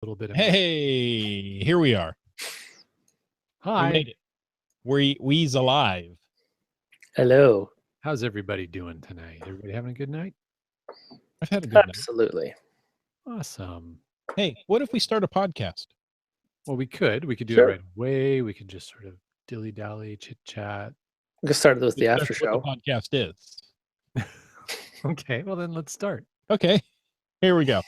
little bit of Hey, here we are. We Hi. made it. We's alive. Hello. How's everybody doing tonight? Everybody having a good night? I've had a good night. Absolutely. Awesome. Hey, what if we start a podcast? Well, we could do Sure. it right away. We could just sort of dilly-dally, chit-chat. We can start with the That's after what show. the podcast is. Okay, well then let's start. Okay, here we go.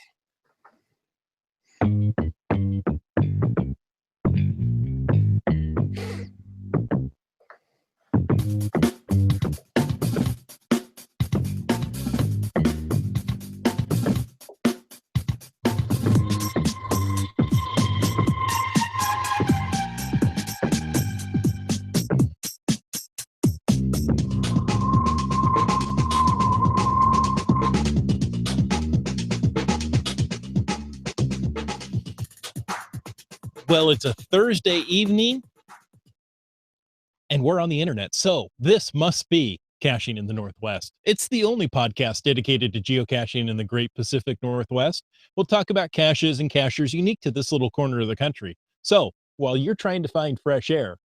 Well, it's a Thursday evening, and we're on the internet, so this must be Caching in the Northwest. It's the only podcast dedicated to geocaching in the Great Pacific Northwest. We'll talk about caches and cachers unique to this little corner of the country. So, while you're trying to find fresh air,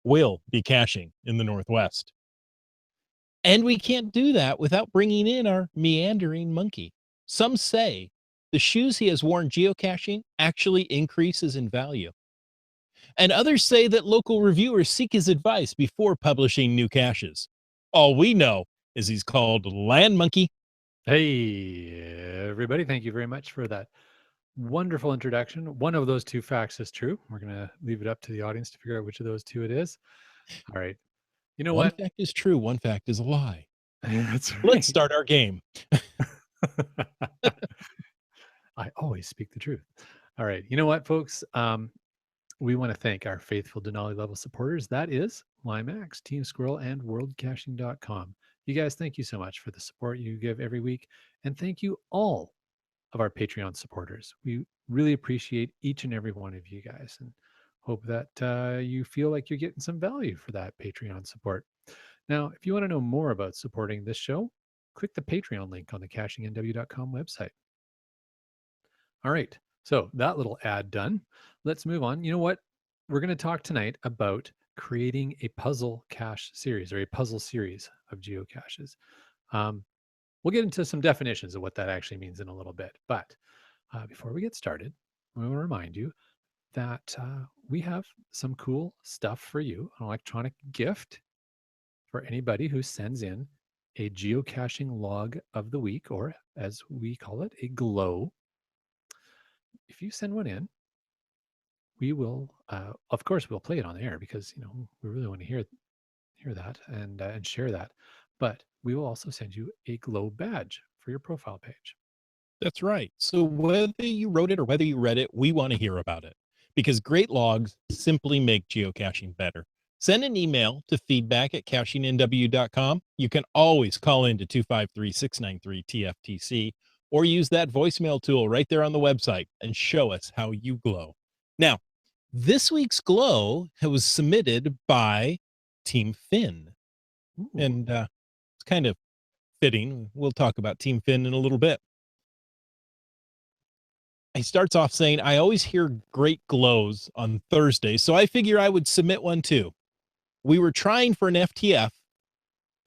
we'll be caching in the Northwest. And we can't do that without bringing in our meandering monkey. Some say the shoes he has worn geocaching actually increases in value. And others say that local reviewers seek his advice before publishing new caches. All we know is he's called Land Monkey. Hey, everybody. Thank you very much for that wonderful introduction. One of those two facts is true. We're going to leave it up to the audience to figure out which of those two it is. All right. You know One what? fact is true, one fact is a lie. That's right. Let's start our game. I always speak the truth. All right. You know what, folks? We want to thank our faithful Denali level supporters. That is Limax, Team Squirrel, and WorldCaching.com. You guys, thank you so much for the support you give every week. And thank you all of our Patreon supporters. We really appreciate each and every one of you guys and hope that you feel like you're getting some value for that Patreon support. Now, if you want to know more about supporting this show, click the Patreon link on the cachingnw.com website. All right. So that little ad done. Let's move on. You know what? We're going to talk tonight about creating a puzzle cache series or a puzzle series of geocaches. We'll get into some definitions of what that actually means in a little bit. But before we get started, we want to remind you that we have some cool stuff for you, an electronic gift for anybody who sends in a geocaching log of the week, or as we call it, a glow. If you send one in, we will, of course, we'll play it on the air because we really want to hear that and share that. But we will also send you a glow badge for your profile page. That's right. So whether you wrote it or whether you read it, we want to hear about it because great logs simply make geocaching better. Send an email to feedback@cachingnw.com. You can always call in to 253-693-TFTC or use that voicemail tool right there on the website and show us how you glow. Now, this week's glow was submitted by Team Finn. Ooh. And it's kind of fitting. We'll talk about Team Finn in a little bit. He starts off saying, I always hear great glows on Thursday, so I figure I would submit one too. We were trying for an FTF,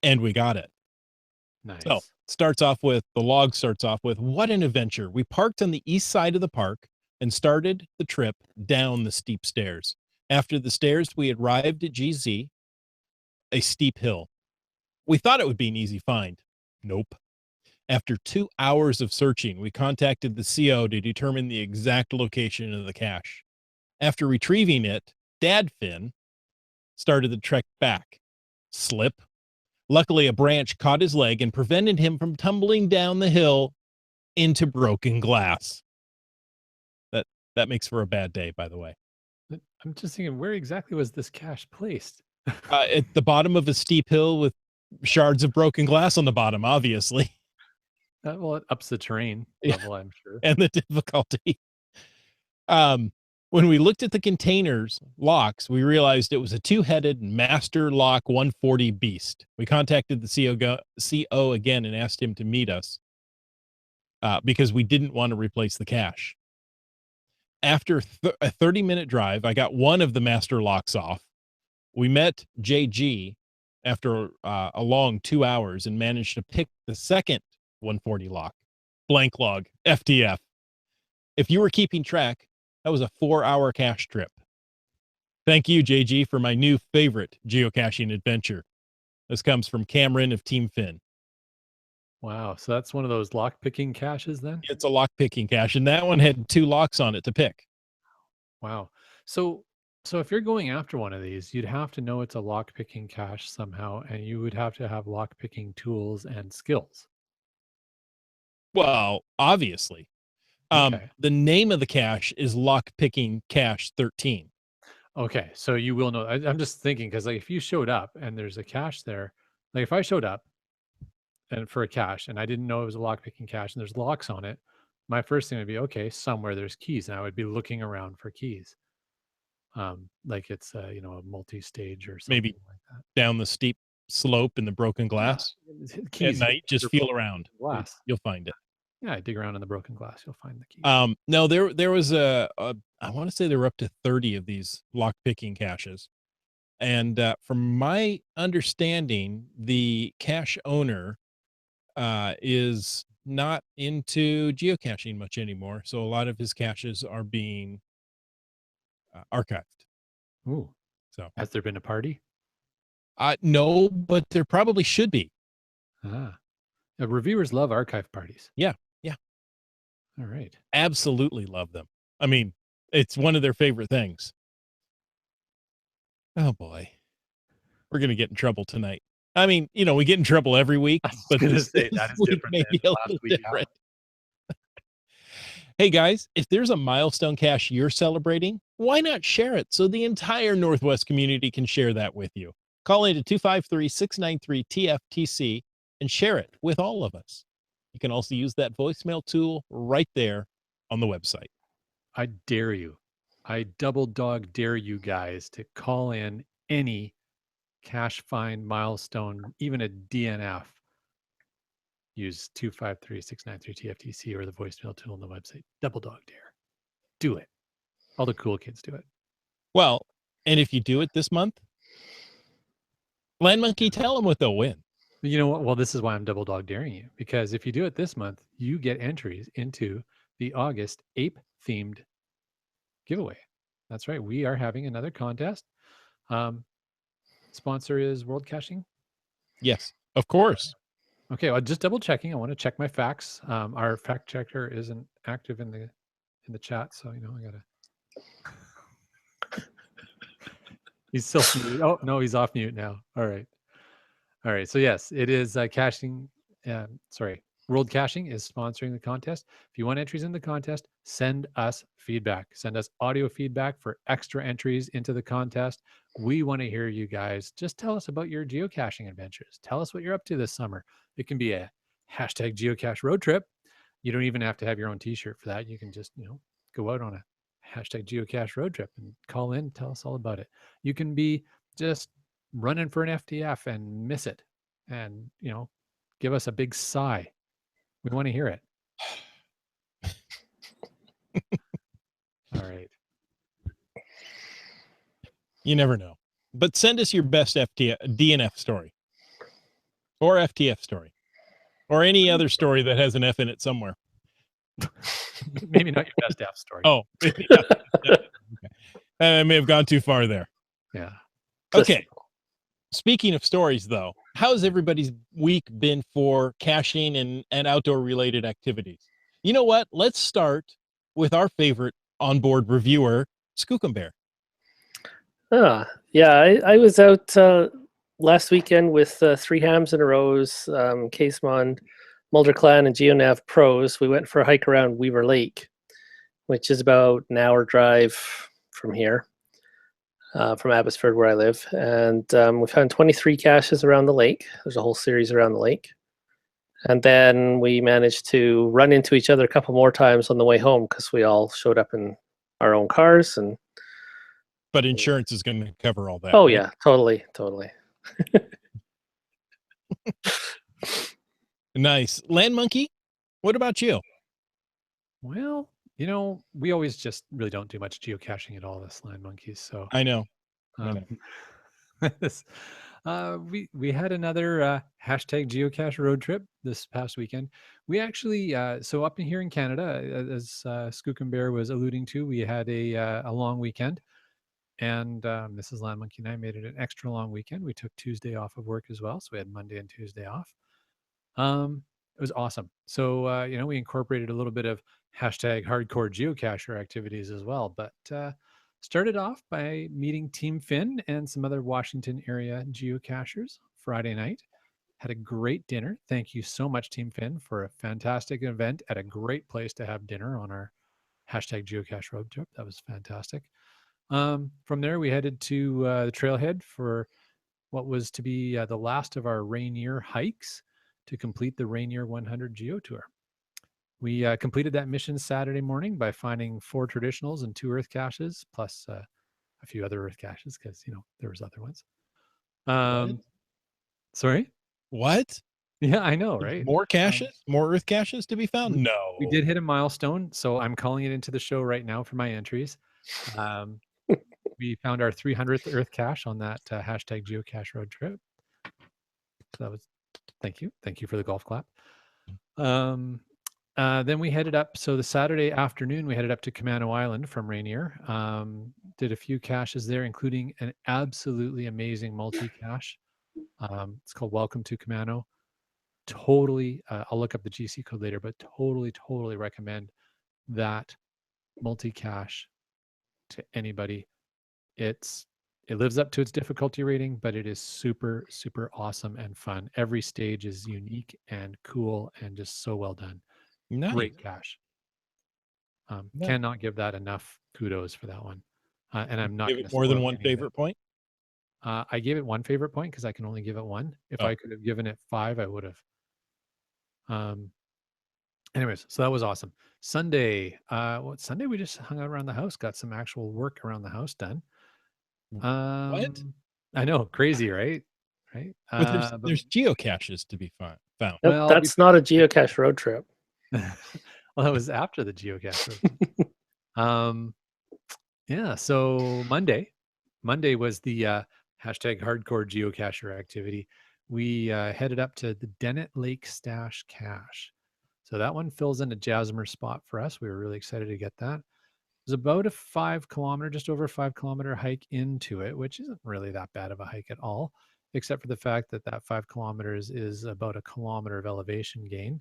and we got it. Nice. So the log starts off with, what an adventure. We parked on the east side of the park and started the trip down the steep stairs. After the stairs, we arrived at GZ, a steep hill. We thought it would be an easy find. Nope. After 2 hours of searching, we contacted the CO to determine the exact location of the cache. After retrieving it, Dad Finn started the trek back. Slip. Luckily, a branch caught his leg and prevented him from tumbling down the hill into broken glass. That makes for a bad day, by the way. I'm just thinking, where exactly was this cache placed? At the bottom of a steep hill with shards of broken glass on the bottom, obviously. Well, it ups the terrain level, I'm sure. And the difficulty. When we looked at the container's locks, we realized it was a two-headed Master Lock 140 beast. We contacted the CO again and asked him to meet us because we didn't want to replace the cache. after a 30-minute drive, I got one of the master locks off. We met JG after a long 2 hours and managed to pick the second 140 lock. Blank log, FTF. If you were keeping track, that was a 4-hour cache trip. Thank you, JG, for my new favorite geocaching adventure. This comes from Cameron of Team Finn. Wow. So that's one of those lock picking caches then? It's a lock picking cache, and that one had 2 locks on it to pick. Wow. So if you're going after one of these, you'd have to know it's a lock picking cache somehow, and you would have to have lock picking tools and skills. Well, obviously. Okay. The name of the cache is Lock Picking Cache 13. Okay. So you will know. I'm just thinking because like if you showed up and there's a cache there, like if I showed up and for a cache and I didn't know it was a lock picking cache and there's locks on it, my first thing would be okay, somewhere there's keys, and I would be looking around for keys. Like it's a multi-stage or something Maybe like that. down the steep slope in the broken glass. At Keys night, just feel around. glass. You'll find it. Yeah, dig around in the broken glass, you'll find the key. No, there was I want to say there were up to 30 of these lock picking caches. And from my understanding, the cache owner is not into geocaching much anymore. So a lot of his caches are being archived. Ooh. So Has there been a party? no, but there probably should be. Reviewers love archive parties. Yeah. All right. Absolutely love them. I mean, it's one of their favorite things. Oh boy. We're going to get in trouble tonight. I mean, we get in trouble every week, but that is different maybe than a last little week. different. Hey guys, if there's a milestone cache you're celebrating, why not share it so the entire NorthWest community can share that with you? Call into 253-693-TFTC and share it with all of us. You can also use that voicemail tool right there on the website. I dare you. I double dog dare you guys to call in any cache find milestone, even a DNF. Use 253-693-TFTC or the voicemail tool on the website. Double dog dare. Do it. All the cool kids do it. Well, and if you do it this month, Land Monkey, tell them what they'll win. You know what? Well, this is why I'm double dog daring you, because if you do it this month, you get entries into the August ape themed giveaway. That's right. We are having another contest. Sponsor is World Caching. Yes, of course. Okay, well, just double checking. I want to check my facts. Our fact checker isn't active in the chat, so I gotta. He's still muted. Oh no, he's off mute now. All right. So yes, it is caching. World Caching is sponsoring the contest. If you want entries in the contest, send us feedback. Send us audio feedback for extra entries into the contest. We want to hear you guys. Just tell us about your geocaching adventures. Tell us what you're up to this summer. It can be a hashtag geocache road trip. You don't even have to have your own t-shirt for that. You can just, go out on a hashtag geocache road trip and call in, tell us all about it. You can be just running for an FTF and miss it and, give us a big sigh. We want to hear it. All right. You never know. But send us your best DNF story or FTF story or any other story that has an F in it somewhere. Maybe not your best F story. Oh, yeah. Okay. I may have gone too far there. Yeah. Okay. Speaking of stories, though, how's everybody's week been for caching and outdoor related activities? You know what? Let's start with our favorite onboard reviewer, Skookum Bear. Yeah, I was out last weekend with 3 hams in a rows, Casemond, Mulder Clan, and GeoNav pros. We went for a hike around Weaver Lake, which is about an hour drive from here. From Abbotsford, where I live, and we found 23 caches around the lake. There's a whole series around the lake, and then we managed to run into each other a couple more times on the way home because we all showed up in our own cars. But insurance is going to cover all that. Oh right? yeah, totally. Nice. Land Monkey, what about you? Well, we always just really don't do much geocaching at all, the Land Monkeys. So I know. um, this, we had another hashtag geocache road trip this past weekend. We actually so up in here in Canada, as Skook and Bear was alluding to, we had a long weekend, and Mrs. Land Monkey and I made it an extra long weekend. We took Tuesday off of work as well, so we had Monday and Tuesday off. It was awesome. So we incorporated a little bit of hashtag hardcore geocacher activities as well, but started off by meeting Team Finn and some other Washington area geocachers Friday night. Had a great dinner. Thank you so much, Team Finn, for a fantastic event at a great place to have dinner on our hashtag geocache road trip. That was fantastic. From there, we headed to the trailhead for what was to be the last of our Rainier hikes to complete the Rainier 100 Geo Tour. We completed that mission Saturday morning by finding 4 traditionals and 2 earth caches, plus a few other earth caches because there was other ones. Sorry. What? Yeah, I know, There's right? more caches, more earth caches to be found. No, We did hit a milestone, so I'm calling it into the show right now for my entries. We found our 300th earth cache on that hashtag geocache road trip. So that was thank you for the golf clap. Then we headed up. So the Saturday afternoon, we headed up to Camano Island from Rainier. Did a few caches there, including an absolutely amazing multi-cache. It's called Welcome to Camano. Totally, I'll look up the GC code later, but totally recommend that multi-cache to anybody. It lives up to its difficulty rating, but it is super awesome and fun. Every stage is unique and cool and just so well done. nice. Great cache. Nice. Cannot give that enough kudos for that one. And I'm not Give going it to more than spoil one any of it. favorite point. I gave it 1 favorite point because I can only give it 1. If I could have given it 5, I would have. Anyways, so that was awesome. Sunday, Sunday we just hung out around the house, got some actual work around the house done. What? I know, crazy, right? Right. But there's geocaches to be found. Nope, Well, that's not a geocache road trip. well, that was after the geocache road trip. Yeah. So Monday was the hashtag hardcore geocacher activity. We headed up to the Dennett Lake Stash Cache. So that one fills in a Jasmer spot for us. We were really excited to get that. It was about a 5 kilometer, just over a 5 kilometer hike into it, which isn't really that bad of a hike at all, except for the fact that 5 kilometers is about a kilometer of elevation gain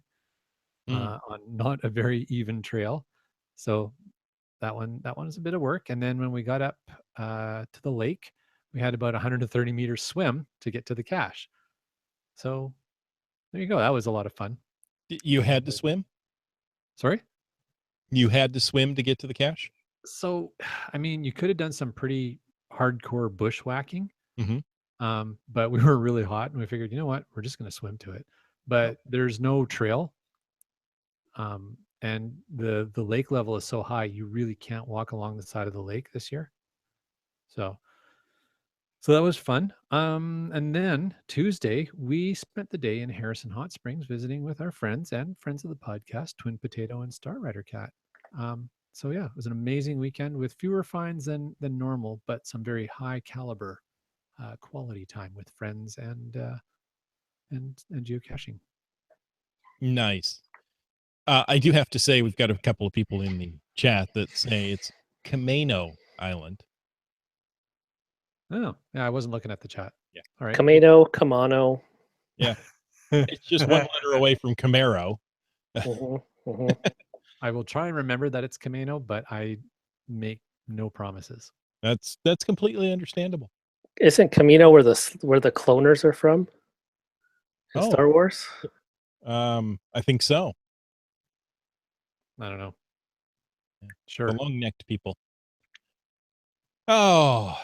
on not a very even trail. So that one is a bit of work. And then when we got up to the lake, we had about 130 meters swim to get to the cache. So there you go. That was a lot of fun. You had to swim? Sorry? You had to swim to get to the cache? So, I mean, you could have done some pretty hardcore bushwhacking, but we were really hot and we figured, you know what, we're just going to swim to it. But there's no trail. And the lake level is so high, you really can't walk along the side of the lake this year. So that was fun. And then Tuesday, we spent the day in Harrison Hot Springs visiting with our friends and friends of the podcast, Twin Potato and Star Rider Cat. So yeah, it was an amazing weekend with fewer finds than normal, but some very high caliber quality time with friends and geocaching. Nice. I do have to say we've got a couple of people in the chat that say it's Camano Island. Oh, yeah, I wasn't looking at the chat. Yeah. All right. Camano. Yeah. It's just one letter away from Camaro. I will try and remember that it's Camano, but I make no promises. That's completely understandable. Isn't Camino where the cloners are from? In Star Wars? I think so. I don't know. Sure. The long-necked people. Oh.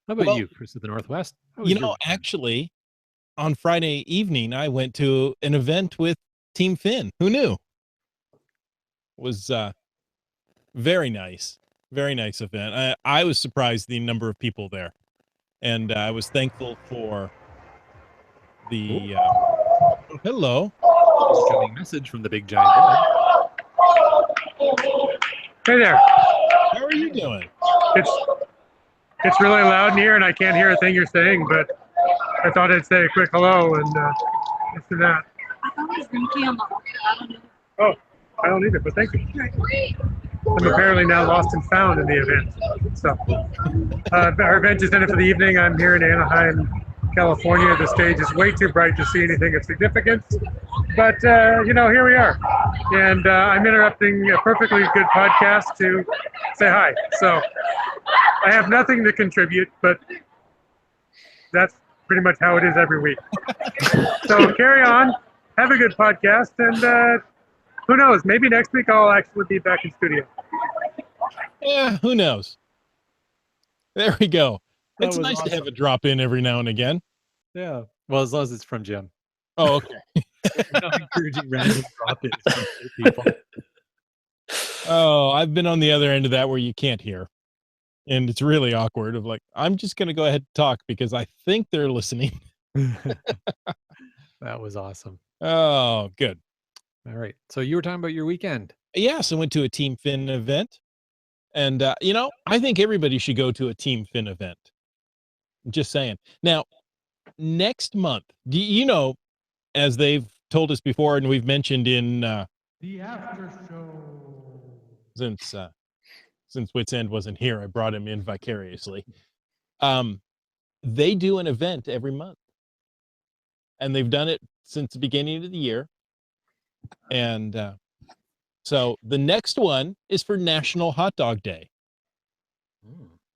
How about you, Chris, of the Northwest? Actually, on Friday evening, I went to an event with Team Finn. Who knew? It was very nice. Very nice event. I was surprised the number of people there. And I was thankful for the hello. Incoming message from the big giant bird. Hey there. How are you doing? It's really loud in here, and I can't hear a thing you're saying. But I thought I'd say a quick hello and this and that. Oh, I don't either. But thank you. I'm apparently now lost and found in the event. So our event is in it for the evening. I'm here in Anaheim, California. The stage is way too bright to see anything of significance. But, here we are. And I'm interrupting a perfectly good podcast to say hi. So I have nothing to contribute, but that's pretty much how it is every week. So carry on. Have a good podcast. And who knows? Maybe next week I'll actually be back in studio. Yeah, who knows? There we go. That It's was nice to awesome. have a drop in every now and again. Yeah. Well, as long as it's from Jim. Oh, okay. We're not encouraging random drop-ins from people. Oh, I've been on the other end of that where you can't hear. And it's really awkward of like, I'm just going to go ahead and talk because I think they're listening. That was awesome. Oh, good. All right. So you were talking about your weekend. Yes, I went to a Team Fin event. And, I think everybody should go to a Team Fin event. Just saying. Now, next month, as they've told us before, and we've mentioned in The after show. Since Wits End wasn't here, I brought him in vicariously. They do an event every month, and they've done it since the beginning of the year. And so the next one is for National Hot Dog Day.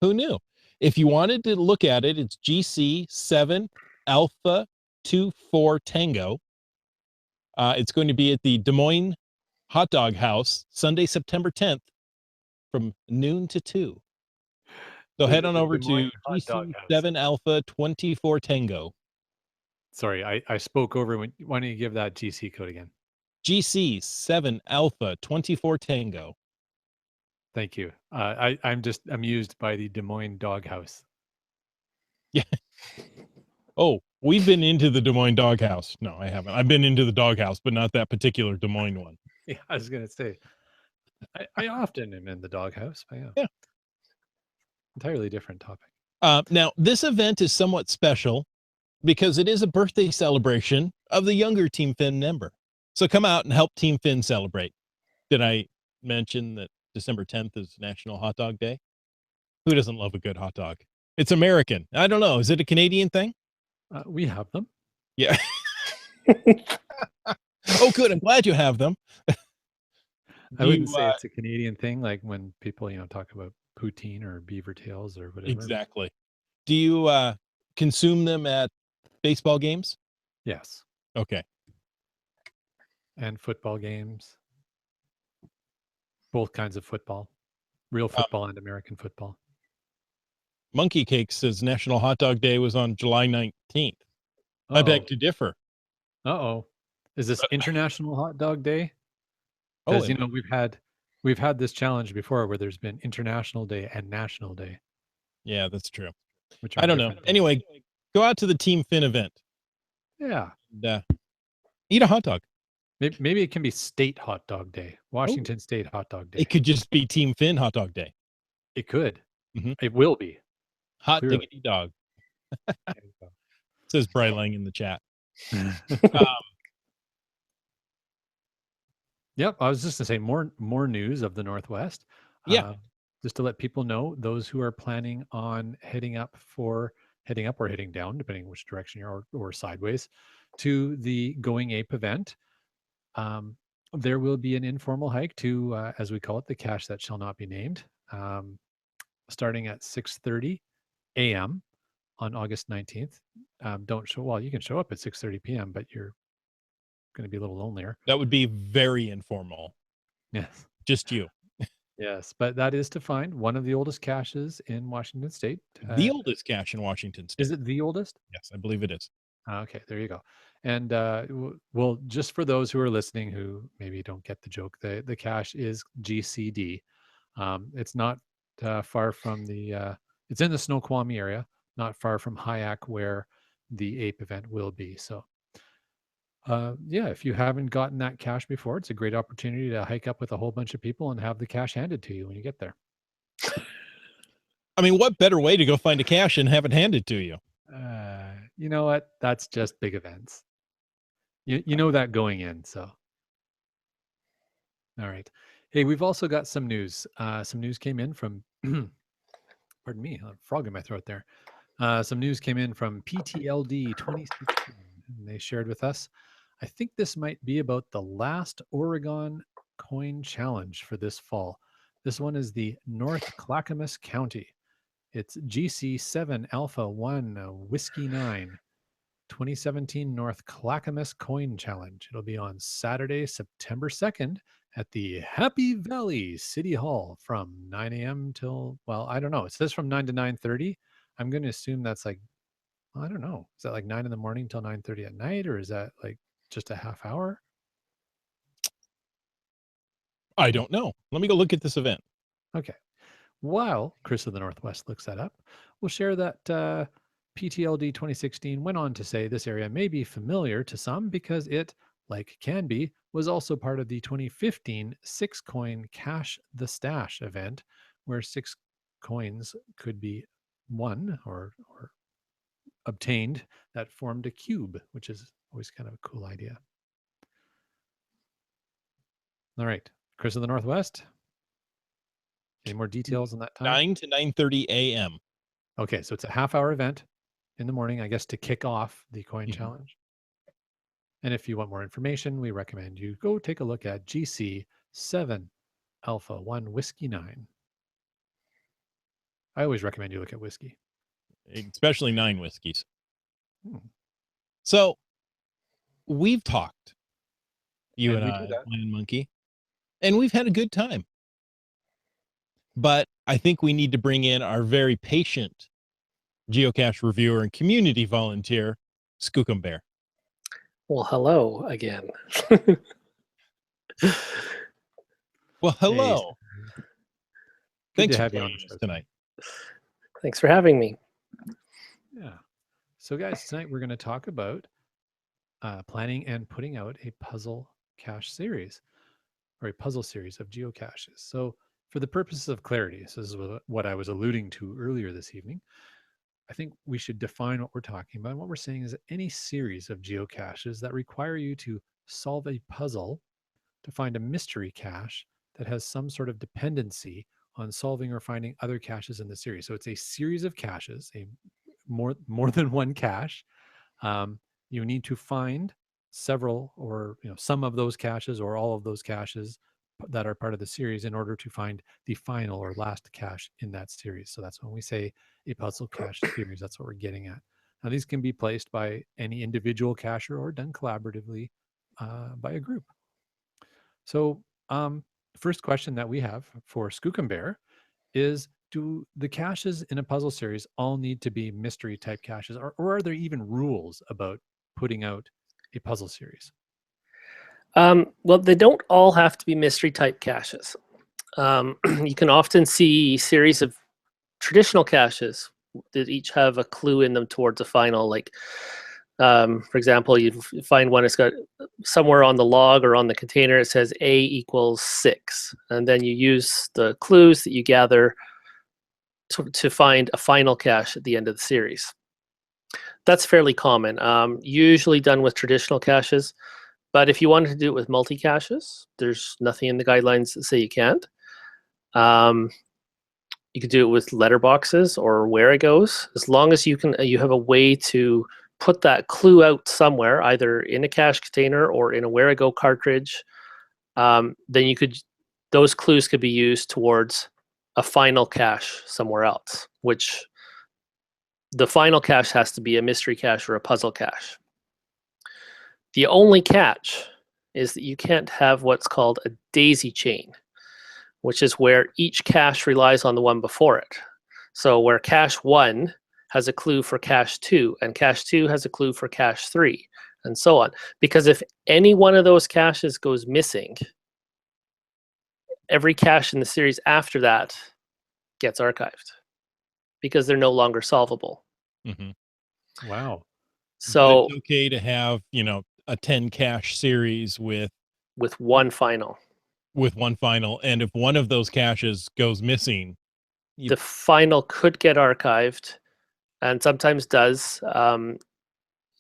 Who knew? If you wanted to look at it, it's GC7 Alpha 24 Tango. It's going to be at the Des Moines Hot Dog House, Sunday, September 10th, from noon to 2. So head on over to GC7 Alpha 24 Tango. Sorry, I spoke over. Why don't you give that GC code again? GC7 Alpha 24 Tango. Thank you. I'm just amused by the Des Moines Doghouse. Yeah. Oh, we've been into the Des Moines Doghouse. No, I haven't. I've been into the doghouse, but not that particular Des Moines one. Yeah, I was going to say, I often am in the doghouse. But yeah. Entirely different topic. Now, this event is somewhat special because it is a birthday celebration of the younger Team Fin member. So come out and help Team Fin celebrate. Did I mention that December 10th is National Hot Dog Day? Who doesn't love a good hot dog? It's American. I don't know. Is it a Canadian thing? We have them. Yeah. Oh, good. I'm glad you have them. I wouldn't say it's a Canadian thing, like when people, talk about poutine or beaver tails or whatever. Exactly. Do you consume them at baseball games? Yes. Okay. And football games. Both kinds of football. Real football and American football. Monkey Cake says National Hot Dog Day was on July 19th. I beg to differ. Uh-oh. Is this International Hot Dog Day? Because, we've had this challenge before where there's been International Day and National Day. Yeah, that's true. Which I don't know. Anyway, go out to the Team Fin event. Yeah. And, eat a hot dog. Maybe it can be State Hot Dog Day. Washington State Hot Dog Day. It could just be Team Fin Hot Dog Day. It could. Mm-hmm. It will be. Hot diggity dog. Says Bry Lang in the chat. Yep, I was just going to say more news of the Northwest. Yeah. Just to let people know, those who are planning on heading up or heading down, depending which direction you're or sideways, to the Going Ape event. There will be an informal hike to, as we call it, the cache that shall not be named, starting at 6:30 a.m. on August 19th. You can show up at 6:30 p.m., but you're going to be a little lonelier. That would be very informal. Yes. Just you. Yes, but that is to find one of the oldest caches in Washington State. The oldest cache in Washington State. Is it the oldest? Yes, I believe it is. Okay, there you go. And well, just for those who are listening who maybe don't get the joke, the cache is GCD. It's not far from it's in the Snoqualmie area, not far from Hyack, where the Ape event will be. So Yeah, if you haven't gotten that cache before, it's a great opportunity to hike up with a whole bunch of people and have the cache handed to you when you get there. I mean, what better way to go find a cache and have it handed to you? You know what? That's just big events. You know that going in, so. All right. Hey, we've also got some news. Some news came in from, pardon me, a frog in my throat there. Some news came in from PTLD 2016. And they shared with us. I think this might be about the last Oregon coin challenge for this fall. This one is the North Clackamas County. It's GC7 Alpha 1 Whiskey 9 2017 North Clackamas Coin Challenge. It'll be on Saturday, September 2nd at the Happy Valley City Hall from 9 a.m. till, well, I don't know. It says from 9 to 9:30. I'm going to assume that's like, I don't know. Is that like 9 in the morning till 9:30 at night, or is that like just a half hour? I don't know. Let me go look at this event. Okay. While Chris of the Northwest looks that up, we'll share that PTLD 2016 went on to say this area may be familiar to some because it, like Canby, was also part of the 2015 Six Coin Cash the Stash event, where 6 coins could be won or obtained that formed a cube, which is always kind of a cool idea. All right, Chris of the Northwest. Any more details on that time? 9 to 9:30 a.m. Okay, so it's a half-hour event in the morning, I guess, to kick off the coin Mhm. challenge. And if you want more information, we recommend you go take a look at GC7 Alpha 1 Whiskey 9. I always recommend you look at whiskey. Especially 9 whiskeys. Hmm. So we've talked, you And and we do I, that. Land Monkey, and we've had a good time. But I think we need to bring in our very patient geocache reviewer and community volunteer, Skookum Bear. Well, hello again. Well, Hey, hello. good Thanks to for have you on joining the us show tonight. Thanks for having me. Yeah. So, guys, tonight we're going to talk about planning and putting out a puzzle cache series or a puzzle series of geocaches. So, for the purposes of clarity, so this is what I was alluding to earlier this evening. I think we should define what we're talking about. And what we're saying is that any series of geocaches that require you to solve a puzzle to find a mystery cache that has some sort of dependency on solving or finding other caches in the series. So it's a series of caches, a more than one cache. You need to find several or some of those caches or all of those caches that are part of the series in order to find the final or last cache in that series. So that's when we say a puzzle cache series. That's what we're getting at. Now these can be placed by any individual cacher or done collaboratively by a group. So first question that we have for Skookum Bear is, do the caches in a puzzle series all need to be mystery type caches, or are there even rules about putting out a puzzle series? Well, they don't all have to be mystery type caches. You can often see series of traditional caches that each have a clue in them towards a final. Like, for example, you find one that's got somewhere on the log or on the container, it says A equals 6. And then you use the clues that you gather to find a final cache at the end of the series. That's fairly common, usually done with traditional caches. But if you wanted to do it with multi-caches, there's nothing in the guidelines that say you can't. You could do it with letterboxes or where it goes, as long as you have a way to put that clue out somewhere, either in a cache container or in a where I go cartridge. Then those clues could be used towards a final cache somewhere else, which the final cache has to be a mystery cache or a puzzle cache. The only catch is that you can't have what's called a daisy chain, which is where each cache relies on the one before it. So where cache 1 has a clue for cache 2, and cache 2 has a clue for cache 3, and so on. Because if any one of those caches goes missing, every cache in the series after that gets archived because they're no longer solvable. Mm-hmm. Wow. So but it's okay to have, a 10 cache series with one final. one final, and if one of those caches goes missing, The final could get archived, and sometimes does,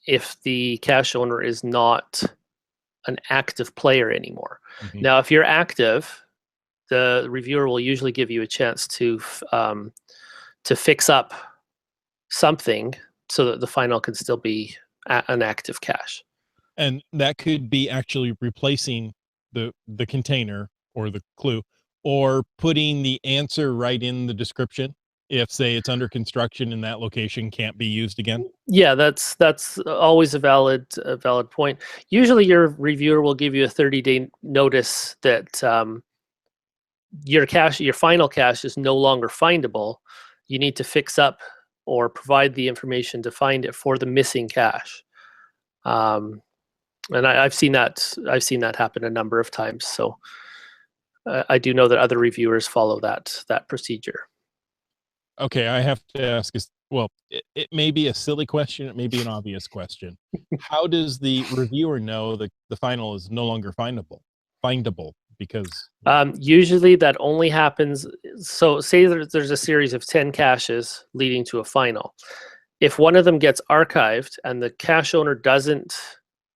if the cache owner is not an active player anymore. Now, if you're active, the reviewer will usually give you a chance to fix up something so that the final can still be an active cache. and that could be actually replacing the container or the clue, or putting the answer right in the description if, say, it's under construction and that location can't be used again. Yeah, that's always a valid point. Usually your reviewer will give you a 30-day notice that your final cache is no longer findable. You need to fix up or provide the information to find it for the missing cache. And I've seen that happen a number of times. So I do know that other reviewers follow that procedure. Okay, I have to ask is, well, it may be a silly question, it may be an obvious question. How does the reviewer know that the final is no longer findable? Because usually that only happens. So say there's a series of 10 caches leading to a final. If one of them gets archived and the cache owner doesn't,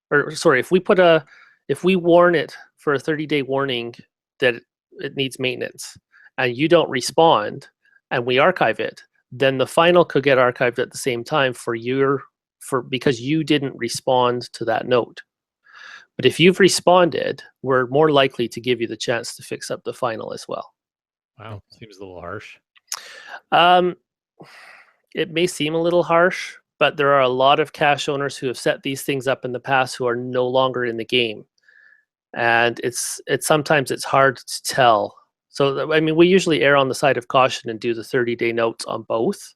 or sorry, if we warn it for a 30-day warning that it needs maintenance and you don't respond and we archive it, then the final could get archived at the same time because you didn't respond to that note. But if you've responded, we're more likely to give you the chance to fix up the final as well. Wow, seems a little harsh. It may seem a little harsh, but there are a lot of cache owners who have set these things up in the past who are no longer in the game. And it's sometimes it's hard to tell. So, I mean, we usually err on the side of caution and do the 30-day notes on both.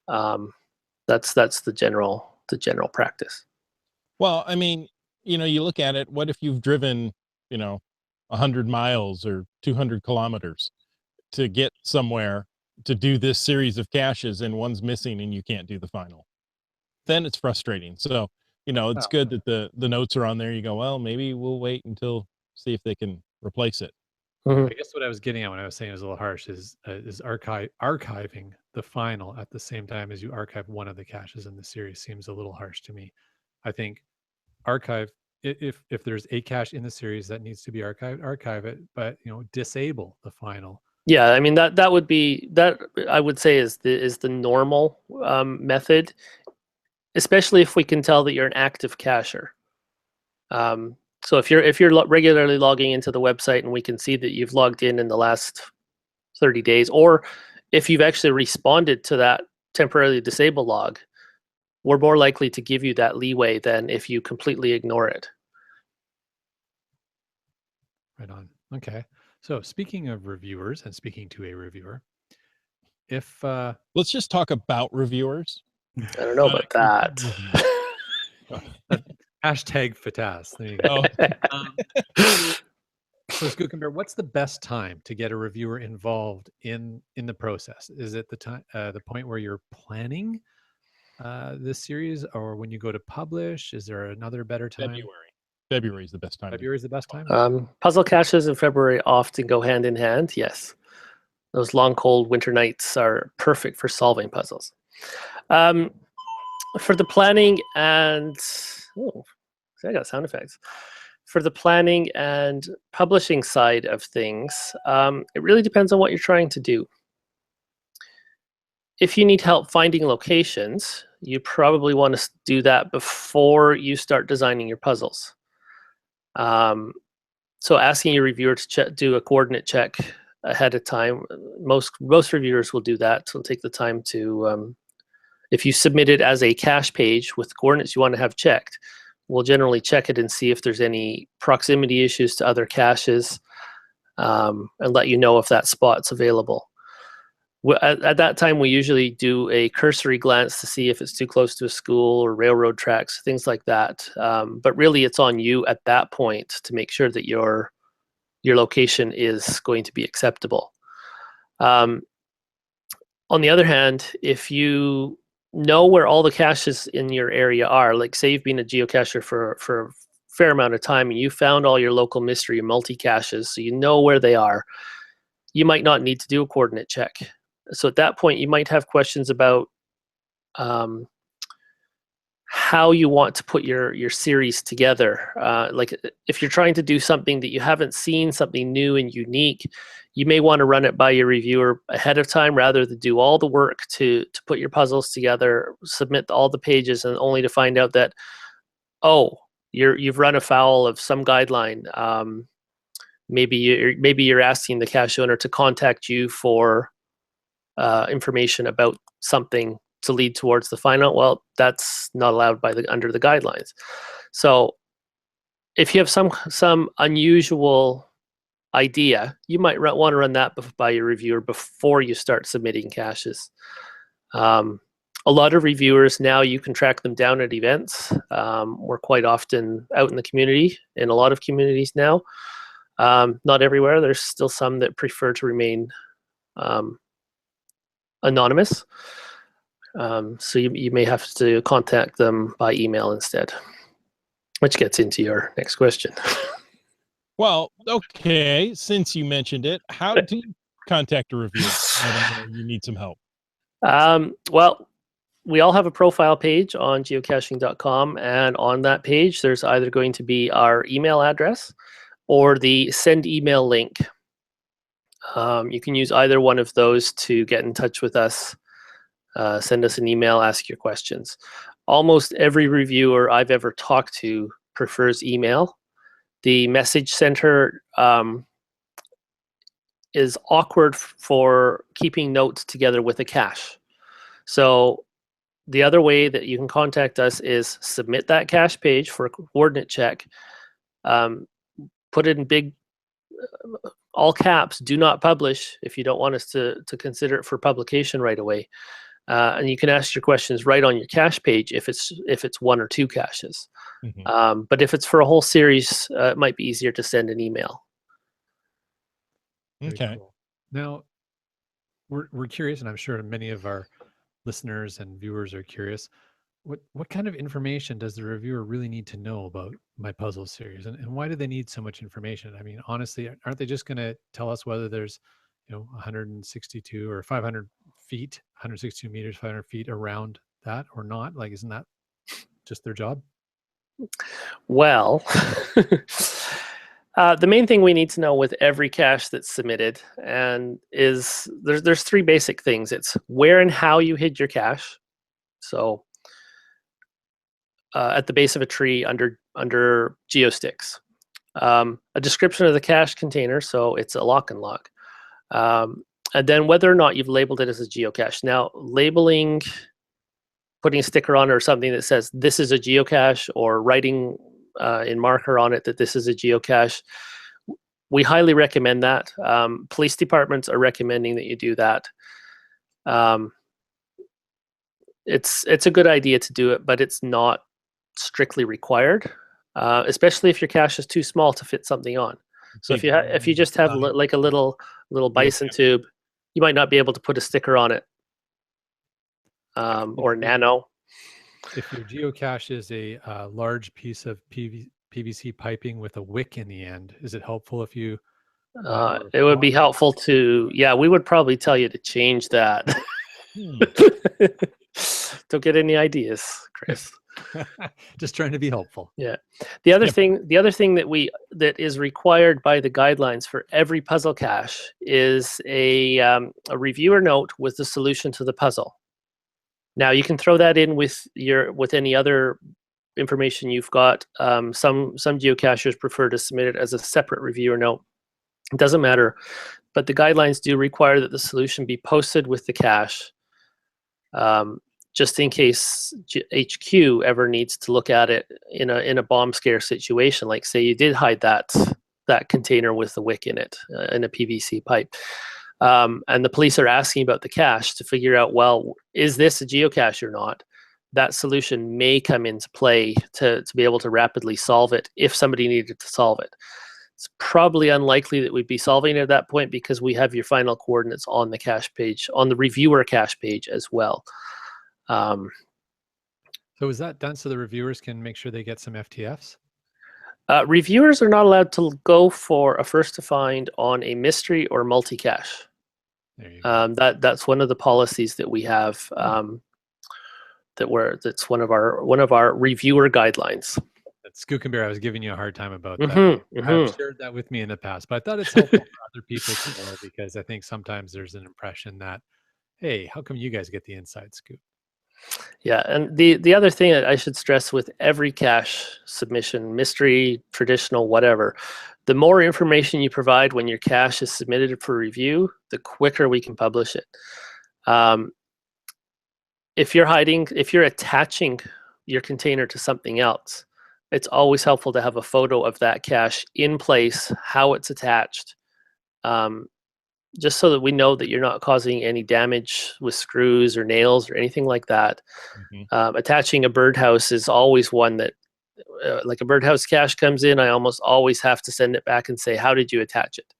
That's the general practice. well, I mean, you look at it, what if you've driven, 100 miles or 200 kilometers to get somewhere to do this series of caches, and one's missing and you can't do the final? Then it's frustrating. So, it's good that the notes are on there. You go, well, maybe we'll wait until see if they can replace it. I guess what I was getting at when I was saying it was a little harsh is archiving the final at the same time as you archive one of the caches in the series seems a little harsh to me. I think archive if there's a cache in the series that needs to be archived, archive it, but disable the final. Yeah, I mean that would be that I would say is the normal method, especially if we can tell that you're an active cacher. So if you're regularly logging into the website and we can see that you've logged in the last 30 days, or if you've actually responded to that temporarily disabled log, we're more likely to give you that leeway than if you completely ignore it. Right on. Okay. So speaking of reviewers and speaking to a reviewer, if let's just talk about reviewers. I don't know about that. Hashtag FATAS. There you go. So let's go compare. What's the best time to get a reviewer involved in the process? Is it the point where you're planning this series, or when you go to publish? Is there another better time? February is the best time. February is the best time. Puzzle caches in February often go hand in hand. Yes, those long, cold winter nights are perfect for solving puzzles. For the planning and I got sound effects. For the planning and publishing side of things, it really depends on what you're trying to do. If you need help finding locations, you probably want to do that before you start designing your puzzles. So asking your reviewer to do a coordinate check ahead of time, most reviewers will do that. So take the time to, if you submit it as a cache page with coordinates you want to have checked, we'll generally check it and see if there's any proximity issues to other caches, and let you know if that spot's available. At that time, we usually do a cursory glance to see if it's too close to a school or railroad tracks, things like that. But really, it's on you at that point to make sure that your location is going to be acceptable. On the other hand, if you know where all the caches in your area are. Like say you've been a geocacher for a fair amount of time and you found all your local mystery and multi-caches, so you know where they are. You might not need to do a coordinate check. So at that point, you might have questions about how you want to put your series together. Like if you're trying to do something that you haven't seen, something new and unique, you may want to run it by your reviewer ahead of time rather than do all the work to put your puzzles together, submit all the pages, and only to find out that, oh, you've run afoul of some guideline. Maybe you're asking the cache owner to contact you for information about something to lead towards the final. Well, that's not allowed under the guidelines. So if you have some unusual idea, you might want to run that by your reviewer before you start submitting caches. A lot of reviewers now, you can track them down at events. We're quite often out in the community, in a lot of communities now. Not everywhere. There's still some that prefer to remain anonymous. So you may have to contact them by email instead, which gets into your next question. Well, okay, since you mentioned it, how do you contact a reviewer when you need some help? Well, we all have a profile page on geocaching.com, and on that page, there's either going to be our email address or the send email link. You can use either one of those to get in touch with us. Send us an email, ask your questions. Almost every reviewer I've ever talked to prefers email. The message center is awkward for keeping notes together with a cache. So the other way that you can contact us is submit that cache page for a coordinate check. Put it in big, all caps, do not publish if you don't want us to consider it for publication right away. And you can ask your questions right on your cache page if it's one or two caches. Mm-hmm. But if it's for a whole series, it might be easier to send an email. Okay. Cool. Now, we're curious, and I'm sure many of our listeners and viewers are curious. What kind of information does the reviewer really need to know about my puzzle series, and why do they need so much information? I mean, honestly, aren't they just going to tell us whether there's 162 or 500 feet, 162 meters, 500 feet around that or not? Like, isn't that just their job? Well, the main thing we need to know with every cache that's submitted and is there's three basic things. It's where and how you hid your cache. So at the base of a tree under geosticks. A description of the cache container, so it's a lock and lock. And then whether or not you've labeled it as a geocache. Now, labeling, putting a sticker on it or something that says this is a geocache, or writing in marker on it that this is a geocache, we highly recommend that. Police departments are recommending that you do that. It's a good idea to do it, but it's not strictly required, especially if your cache is too small to fit something on. So if you just have like a little bison tube, you might not be able to put a sticker on it, or nano. If your geocache is a large piece of PVC piping with a wick in the end, is it helpful if you? It would be helpful to, we would probably tell you to change that. Don't get any ideas, Chris. Just trying to be helpful. Yeah. The other thing that is required by the guidelines for every puzzle cache is a reviewer note with the solution to the puzzle. Now you can throw that in with any other information you've got. Some geocachers prefer to submit it as a separate reviewer note. It doesn't matter, but the guidelines do require that the solution be posted with the cache. Just in case HQ ever needs to look at it in a bomb scare situation, like say you did hide that container with the wick in it, in a PVC pipe, and the police are asking about the cache to figure out, well, is this a geocache or not? That solution may come into play to be able to rapidly solve it if somebody needed to solve it. It's probably unlikely that we'd be solving it at that point because we have your final coordinates on the cache page, on the reviewer cache page as well. So is that done so the reviewers can make sure they get some FTFs? Reviewers are not allowed to go for a first to find on a mystery or multi-cache. There you go. That's one of the policies that we have. That's one of our reviewer guidelines. Skook and Bear, I was giving you a hard time about that. You have shared that with me in the past, but I thought it's helpful for other people to know, because I think sometimes there's an impression that, hey, how come you guys get the inside scoop? Yeah, and the other thing that I should stress with every cache submission, mystery, traditional, whatever, the more information you provide when your cache is submitted for review, the quicker we can publish it. If you're attaching your container to something else, it's always helpful to have a photo of that cache in place, how it's attached, just so that we know that you're not causing any damage with screws or nails or anything like that. Attaching a birdhouse is always one that, like a birdhouse cache comes in, I almost always have to send it back and say, how did you attach it?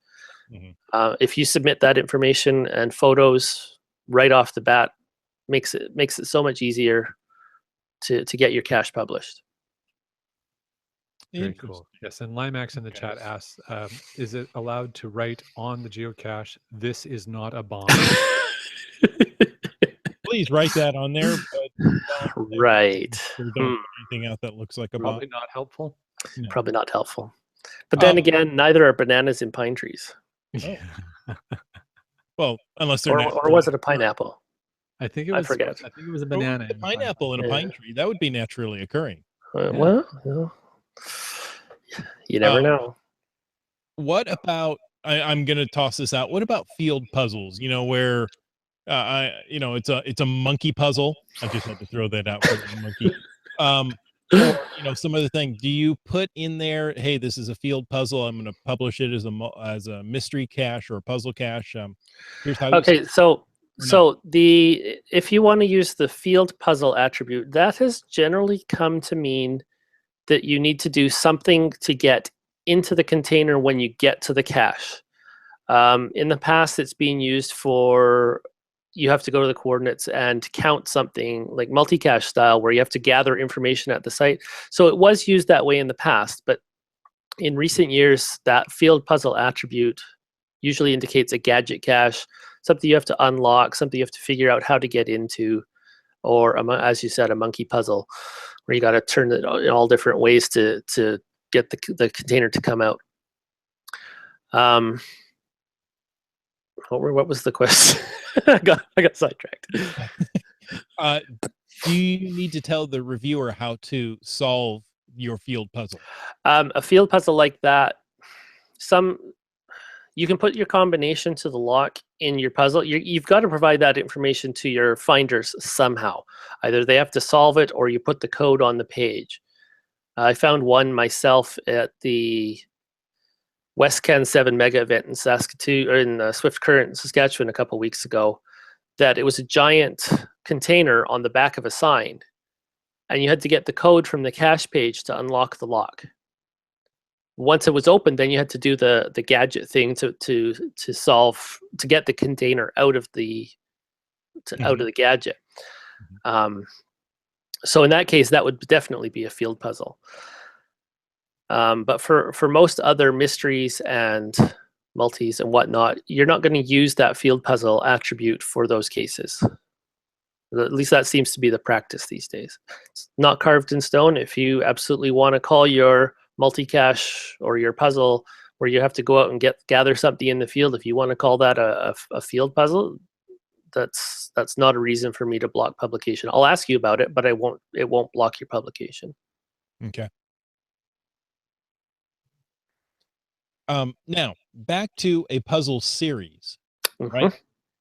If you submit that information and photos right off the bat, makes it so much easier to get your cache published. Very cool. Yes, and Limax in the chat asks, is it allowed to write on the geocache, "This is not a bomb"? Please write that on there. But right. Don't anything out that looks like a bomb. Probably not helpful. No. Probably not helpful. But then again, neither are bananas in pine trees. Oh. Well, unless they're or was it a pineapple? I think it was. I forget. I think it was a banana. A pineapple in a pine tree, that would be naturally occurring. Well, you never know. What about? I'm going to toss this out. What about field puzzles? Where it's a monkey puzzle. I just had to throw that out for the monkey. Or some other thing. Do you put in there, hey, this is a field puzzle, I'm going to publish it as a mystery cache or a puzzle cache? Here's how. Okay, so if you want to use the field puzzle attribute, that has generally come to mean that you need to do something to get into the container when you get to the cache. In the past, it's been used for, you have to go to the coordinates and count something like multi-cache style, where you have to gather information at the site. So it was used that way in the past, but in recent years, that field puzzle attribute usually indicates a gadget cache, something you have to unlock, something you have to figure out how to get into, or as you said, a monkey puzzle, where you got to turn it in all different ways to get the container to come out. What was the question? I got sidetracked. Do you need to tell the reviewer how to solve your field puzzle? A field puzzle like that, you can put your combination to the lock in your puzzle. You've got to provide that information to your finders somehow. Either they have to solve it, or you put the code on the page. I found one myself at the WestCan 7 mega event in Saskatoon, or in Swift Current, Saskatchewan, a couple weeks ago. That it was a giant container on the back of a sign, and you had to get the code from the cache page to unlock the lock. Once it was open, then you had to do the gadget thing to solve, to get the container out of the gadget. So in that case, that would definitely be a field puzzle. But for most other mysteries and multis and whatnot, you're not going to use that field puzzle attribute for those cases. At least that seems to be the practice these days. It's not carved in stone. If you absolutely want to call your multi-cache or your puzzle where you have to go out and gather something in the field, if you want to call that a field puzzle, that's not a reason for me to block publication. I'll ask you about it, but it won't block your publication. Okay. Now back to a puzzle series, right?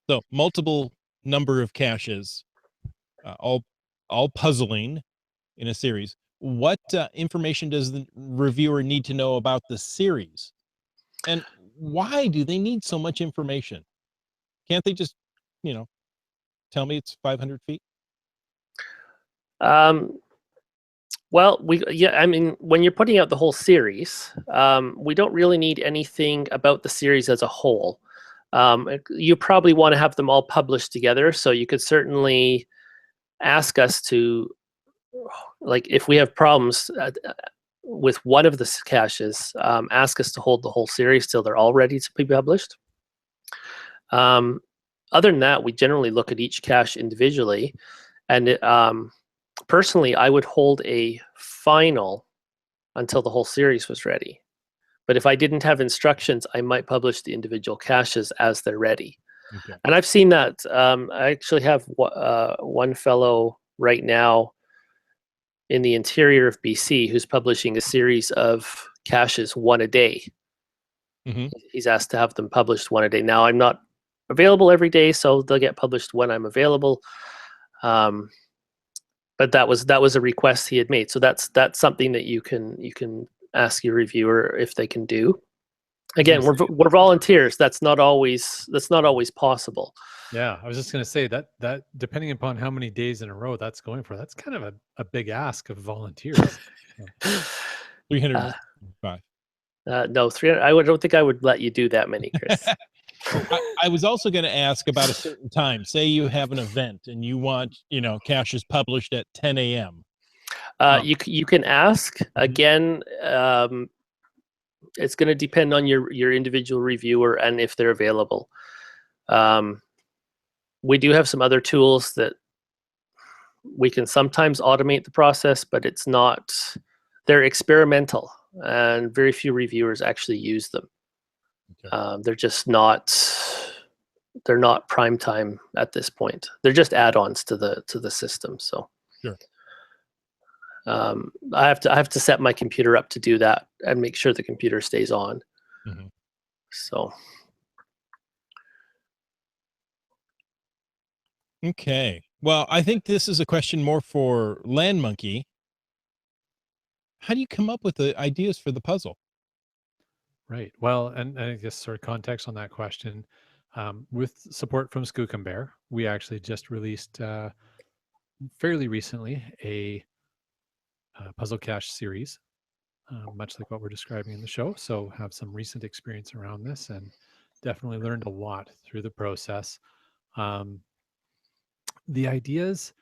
So multiple number of caches, all puzzling in a series. What information does the reviewer need to know about the series, and why do they need so much information? Can't they just, tell me it's 500 feet? Well, I mean, when you're putting out the whole series, we don't really need anything about the series as a whole. You probably want to have them all published together, so you could certainly ask us to, like, if we have problems with one of the caches, ask us to hold the whole series till they're all ready to be published. Other than that, we generally look at each cache individually, and personally, I would hold a final until the whole series was ready. But if I didn't have instructions, I might publish the individual caches as they're ready. Okay. And I've seen that. I actually have one fellow right now in the interior of BC who's publishing a series of caches one a day. Mm-hmm. He's asked to have them published one a day. Now, I'm not available every day, so they'll get published when I'm available. But that was a request he had made. So that's something that you can ask your reviewer if they can do. Again, we're volunteers. That's not always possible. Yeah, I was just going to say that depending upon how many days in a row that's going for, that's kind of a big ask of volunteers. 305. No, 300. I don't think I would let you do that many, Chris. I was also going to ask about a certain time. Say you have an event and you want, caches published at 10 a.m. You can ask. Again, it's going to depend on your individual reviewer and if they're available. We do have some other tools that we can sometimes automate the process, but it's not. They're experimental, and very few reviewers actually use them. Okay. They're just not. They're not prime time at this point. They're just add-ons to the system. So. Sure. I have to set my computer up to do that and make sure the computer stays on. Mm-hmm. So. Okay. Well, I think this is a question more for Land Monkey. How do you come up with the ideas for the puzzle? Right. Well, and I guess sort of context on that question, with support from Skookumbear, we actually just released fairly recently a puzzle cache series, much like what we're describing in the show. So have some recent experience around this and definitely learned a lot through the process. The ideas,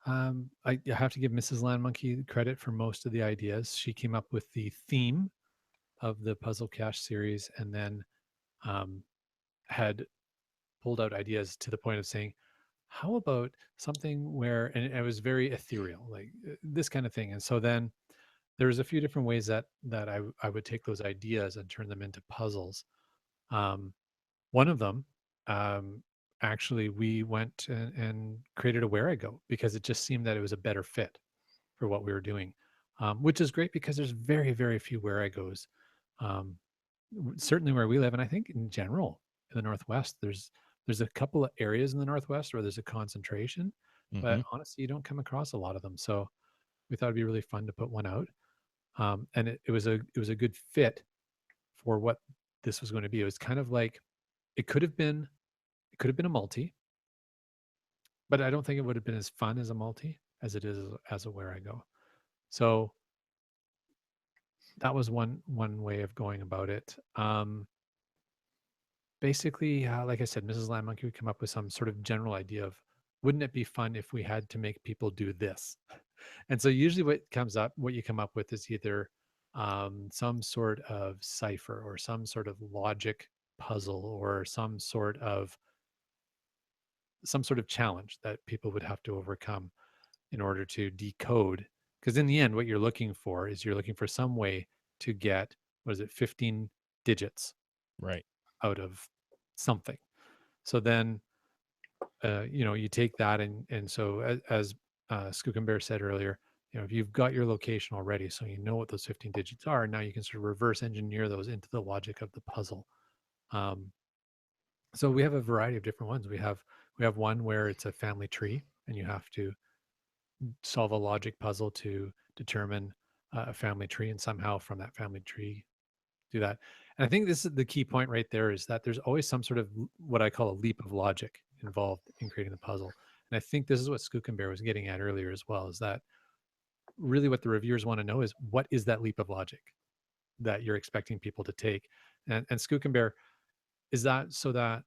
I have to give Mrs. Land Monkey credit for most of the ideas. She came up with the theme of the puzzle cache series and then had pulled out ideas to the point of saying, how about something where, and it was very ethereal, like this kind of thing. And so then there's a few different ways that I would take those ideas and turn them into puzzles. One of them, actually, we went and created a Where I Go because it just seemed that it was a better fit for what we were doing, which is great because there's very, very few Where I Goes. Certainly where we live, and I think in general in the Northwest, there's a couple of areas in the Northwest where there's a concentration, but honestly, you don't come across a lot of them. So we thought it'd be really fun to put one out, and it was a good fit for what this was going to be. It was kind of like it could have been a multi, but I don't think it would have been as fun as a multi as it is as a Where I Go. So that was one way of going about it. Basically, like I said, Mrs. Land Monkey would come up with some sort of general idea of, wouldn't it be fun if we had to make people do this? And so usually what you come up with is either some sort of cipher or some sort of logic puzzle or some sort of challenge that people would have to overcome in order to decode. Because in the end, what you're looking for is some way to get, 15 digits right out of something. So then, you take that and so as Skookumbear said earlier, if you've got your location already, so you know what those 15 digits are, now you can sort of reverse engineer those into the logic of the puzzle. So we have a variety of different ones. We have one where it's a family tree, and you have to solve a logic puzzle to determine a family tree, and somehow from that family tree do that. And I think this is the key point right there, is that there's always some sort of what I call a leap of logic involved in creating the puzzle. And I think this is what Skookumbear was getting at earlier as well, is that really what the reviewers want to know is, what is that leap of logic that you're expecting people to take? And Skookumbear, is that so that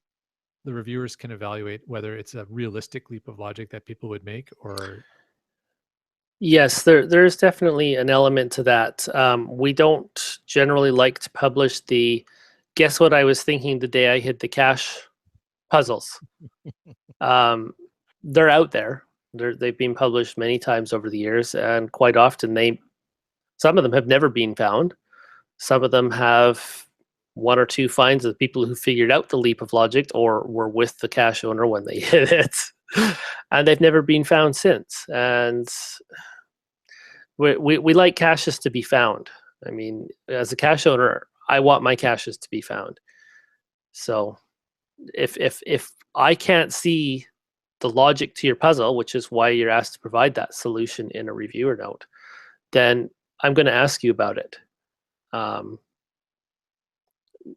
the reviewers can evaluate whether it's a realistic leap of logic that people would make, or Yes, there's definitely an element to that. We don't generally like to publish the guess what I was thinking the day I hit the cache puzzles. They're out there. They've been published many times over the years, and quite often some of them have never been found. Some of them have one or two finds of people who figured out the leap of logic or were with the cache owner when they hit it, and they've never been found since. And we like caches to be found. I mean, as a cache owner, I want my caches to be found. So if I can't see the logic to your puzzle, which is why you're asked to provide that solution in a reviewer note, then I'm going to ask you about it.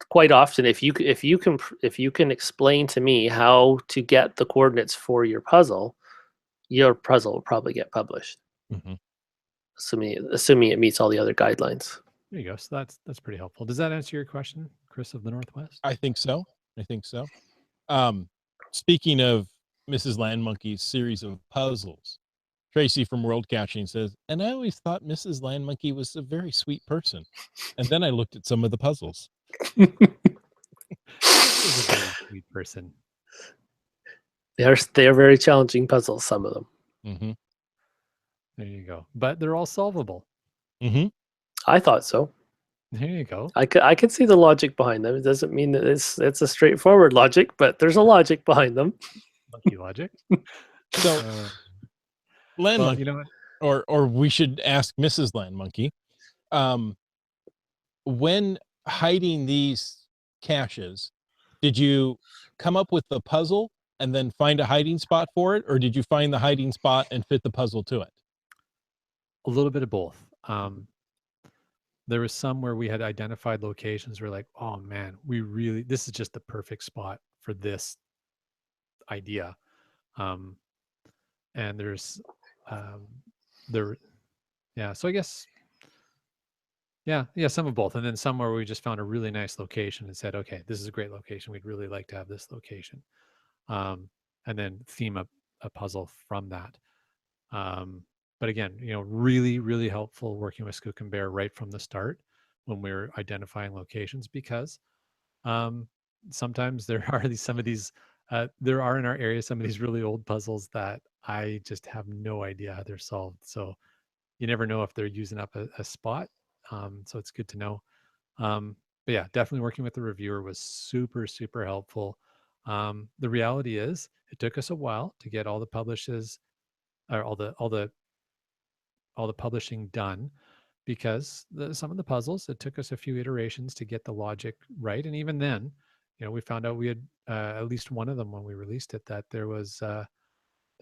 Quite often, if you can explain to me how to get the coordinates for your puzzle will probably get published. Mm-hmm. Assuming it meets all the other guidelines. there you go. So that's pretty helpful. Does that answer your question, Chris of the Northwest? I think so. Speaking of Mrs. Land Monkey's series of puzzles, Tracy from World Caching says, and I always thought Mrs. Land Monkey was a very sweet person. And then I looked at some of the puzzles. She's a very sweet person. They are very challenging puzzles, some of them. Mm-hmm. There you go. But they're all solvable. Mm-hmm. I thought so. There you go. I could see the logic behind them. It doesn't mean that it's a straightforward logic, but there's a logic behind them. Monkey logic. So, Land well, Monkey, you know what? or we should ask Mrs. Land Monkey, when hiding these caches, did you come up with the puzzle and then find a hiding spot for it, or did you find the hiding spot and fit the puzzle to it? A little bit of both. There was some where we had identified locations. We're like, oh man, this is just the perfect spot for this idea. And there's so I guess some of both. And then some where we just found a really nice location and said, okay, this is a great location, we'd really like to have this location, and then theme a puzzle from that. But again, really, really helpful working with Skook and Bear right from the start when we're identifying locations, because sometimes there are there are in our area some of these really old puzzles that I just have no idea how they're solved. So you never know if they're using up a spot. So it's good to know. But yeah, definitely working with the reviewer was super, super helpful. The reality is it took us a while to get all the publishes, or all the publishing done, because some of the puzzles, it took us a few iterations to get the logic right. And even then, we found out we had at least one of them when we released it, that there was a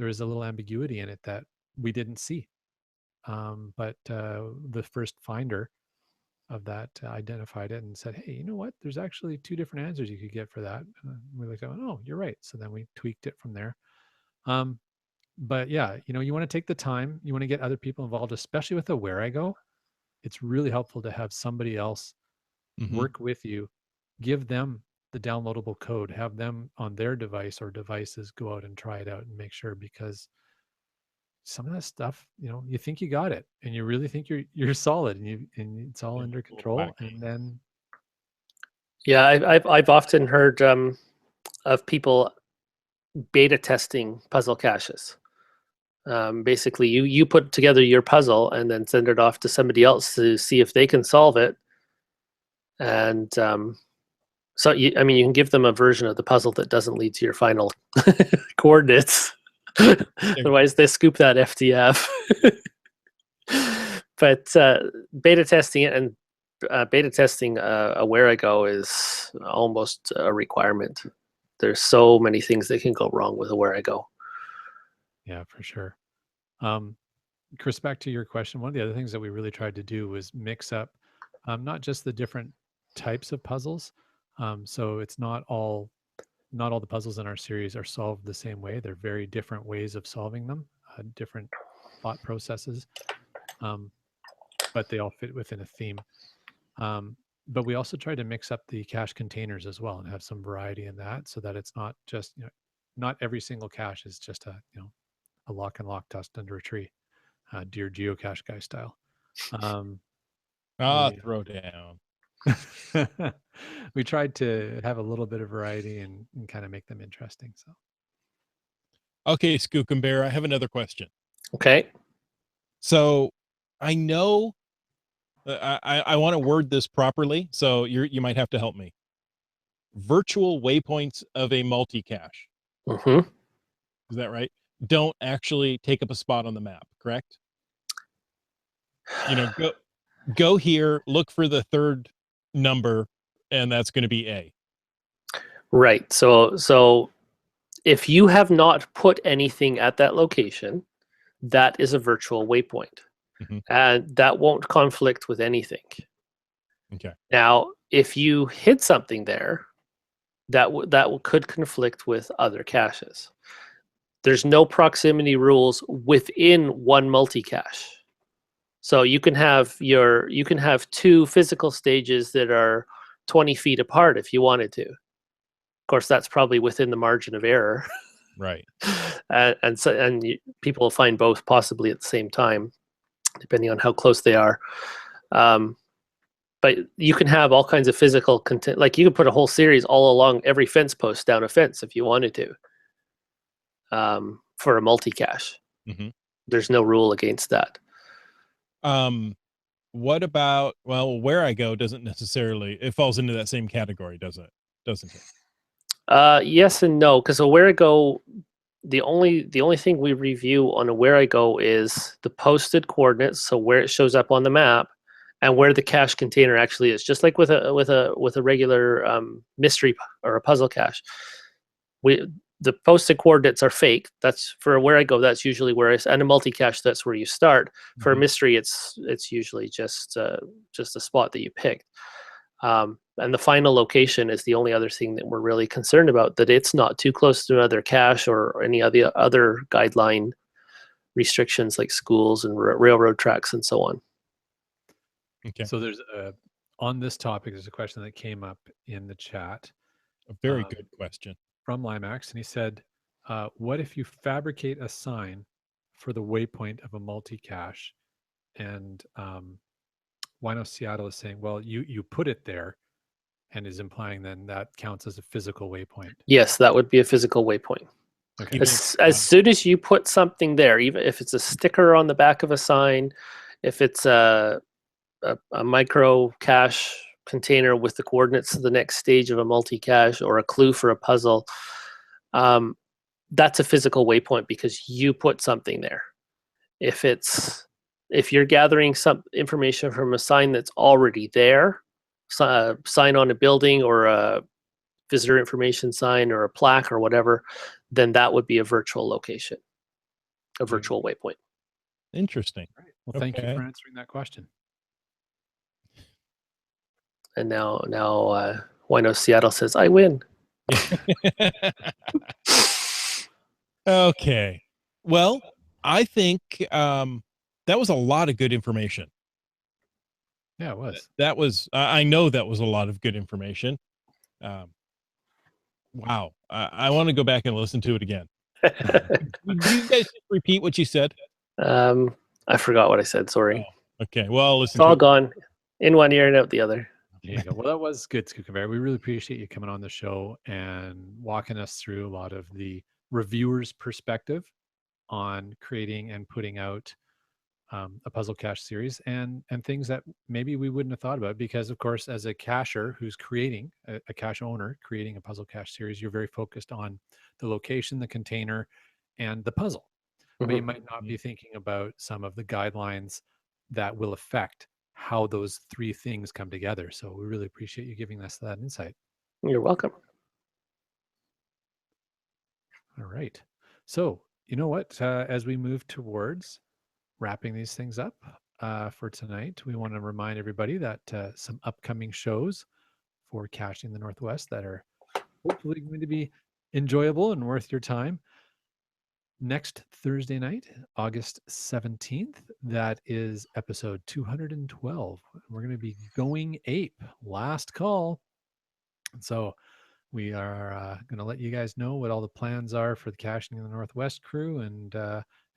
little ambiguity in it that we didn't see. But the first finder of that identified it and said, hey, you know what? There's actually two different answers you could get for that. We looked at, oh, you're right. So then we tweaked it from there. But yeah, you want to take the time, you want to get other people involved, especially with the Where I Go. It's really helpful to have somebody else work with you, give them the downloadable code, have them on their device or devices go out and try it out and make sure, because some of that stuff, you think you got it and you really think you're solid and it's all under control. And then I've often heard of people beta testing puzzle caches. Basically, you put together your puzzle and then send it off to somebody else to see if they can solve it. And so you can give them a version of the puzzle that doesn't lead to your final coordinates. Otherwise, they scoop that FTF. But beta testing it and beta testing a Where I Go is almost a requirement. There's so many things that can go wrong with a Where I Go. Yeah, for sure. Chris, back to your question, one of the other things that we really tried to do was mix up not just the different types of puzzles. So it's not all the puzzles in our series are solved the same way. They're very different ways of solving them, different thought processes, but they all fit within a theme. But we also try to mix up the cache containers as well and have some variety in that, so that it's not just, not every single cache is just a lock and lock tucked under a tree, dear geocache guy style. Um, we, Throw down. we tried to have a little bit of variety and kind of make them interesting. So Okay, Skook and Bear, I have another question. Okay. So I know I want to word this properly, so you might have to help me. Virtual waypoints of a multi-cache, Mm-hmm. is that right? Don't actually take up a spot on the map, correct? Go here, look for the third number, and that's going to be A. Right. So if you have not put anything at that location, that is a virtual waypoint. Mhm. And that won't conflict with anything. Okay. Now, if you hit something there, that could conflict with other caches. There's no proximity rules within one multi-cache. So you can have two physical stages that are 20 feet apart if you wanted to. Of course, that's probably within the margin of error. Right. and people will find both possibly at the same time, depending on how close they are. But you can have all kinds of physical content. Like you could put a whole series all along every fence post down a fence if you wanted to, for a multi-cache. Mm-hmm. There's no rule against that. What about, well, where I go doesn't necessarily, it falls into that same category, doesn't it? Yes and no, because where I go, the only thing we review on a where I go is the posted coordinates, so where it shows up on the map, and where the cache container actually is. Just like with a regular mystery or a puzzle cache, the posted coordinates are fake. That's for where I go. That's usually where and a multi-cache. That's where you start. For a mystery, it's usually just a spot that you picked. And the final location is the only other thing that we're really concerned about, that it's not too close to another cache or any other guideline restrictions like schools and railroad tracks and so on. Okay. So there's on this topic, there's a question that came up in the chat. A very good question. From Limax, and he said, what if you fabricate a sign for the waypoint of a multi-cache? And Wino Seattle is saying, well, you put it there, and is implying then that counts as a physical waypoint. Yes, that would be a physical waypoint. Okay. As soon as you put something there, even if it's a sticker on the back of a sign, if it's a micro cache container with the coordinates to the next stage of a multi-cache, or a clue for a puzzle, that's a physical waypoint because you put something there. If you're gathering some information from a sign that's already there, sign on a building or a visitor information sign or a plaque or whatever, then that would be a virtual location, a virtual waypoint. Interesting. Well, thank you for answering that question. And now Wino Seattle says, I win. Okay. Well, I think that was a lot of good information. Yeah, it was. That was, I know that was a lot of good information. Wow. I want to go back and listen to it again. Did you guys just repeat what you said? I forgot what I said. Sorry. Oh, okay. Well, listen. It's all gone in one ear and out the other. There you go. Well, that was good, Skookabear. We really appreciate you coming on the show and walking us through a lot of the reviewer's perspective on creating and putting out a puzzle cache series and things that maybe we wouldn't have thought about, because of course, as a cacher who's creating a cache owner, creating a puzzle cache series, you're very focused on the location, the container, and the puzzle. But you might not be thinking about some of the guidelines that will affect how those three things come together. So we really appreciate you giving us that insight. You're welcome. All right. So you know what? As we move towards wrapping these things up for tonight, we want to remind everybody that some upcoming shows for Caching the Northwest that are hopefully going to be enjoyable and worth your time. next Thursday night, August 17th, that is episode 212. We're going to be going ape, last call. So we are going to let you guys know what all the plans are for the Caching in the Northwest crew, and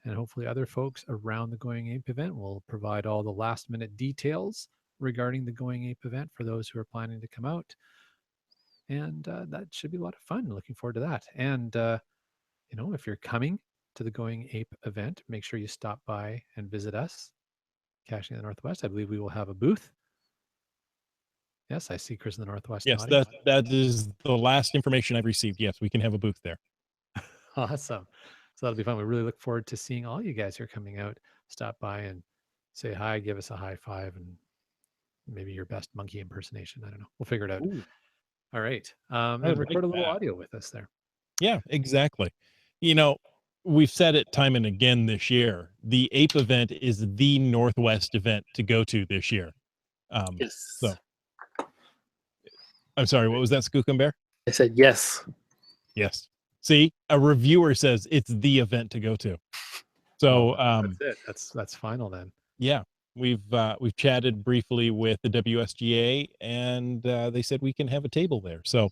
hopefully other folks around the Going Ape event will provide all the last minute details regarding the Going Ape event for those who are planning to come out. And that should be a lot of fun. Looking forward to that. And, if you're coming to the Going Ape event, make sure you stop by and visit us, Caching in the Northwest. I believe we will have a booth. Yes, I see Chris in the Northwest. Yes, nodding. that is the last information I've received. Yes, we can have a booth there. Awesome. So that'll be fun. We really look forward to seeing all you guys who are coming out. Stop by and say hi, give us a high five, and maybe your best monkey impersonation. I don't know. We'll figure it out. Ooh. All right. And record a little audio with us there. Yeah, exactly. We've said it time and again this year. The Ape event is the Northwest event to go to this year. Yes. So, I'm sorry, what was that, Skookum Bear? I said yes. Yes. See, a reviewer says it's the event to go to. So that's it. That's final then. Yeah, we've chatted briefly with the WSGA, and they said we can have a table there. So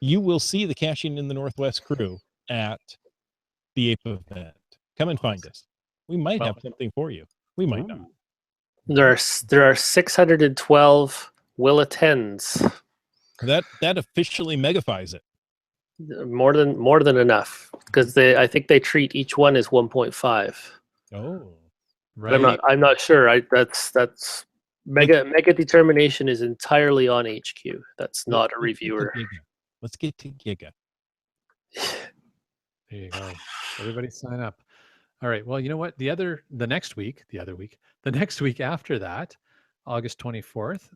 you will see the Caching in the Northwest crew at the Ape event. Come and find us. We might have something for you. We might not. There are 612 will attends. That officially megafies it. More than enough, because I think they treat each one as 1.5. Oh, right. But I'm not sure. That's mega determination is entirely on HQ. That's not a reviewer. Let's get to Giga. There you go. Everybody sign up. All right. Well, you know what? The next week after that, August 24th,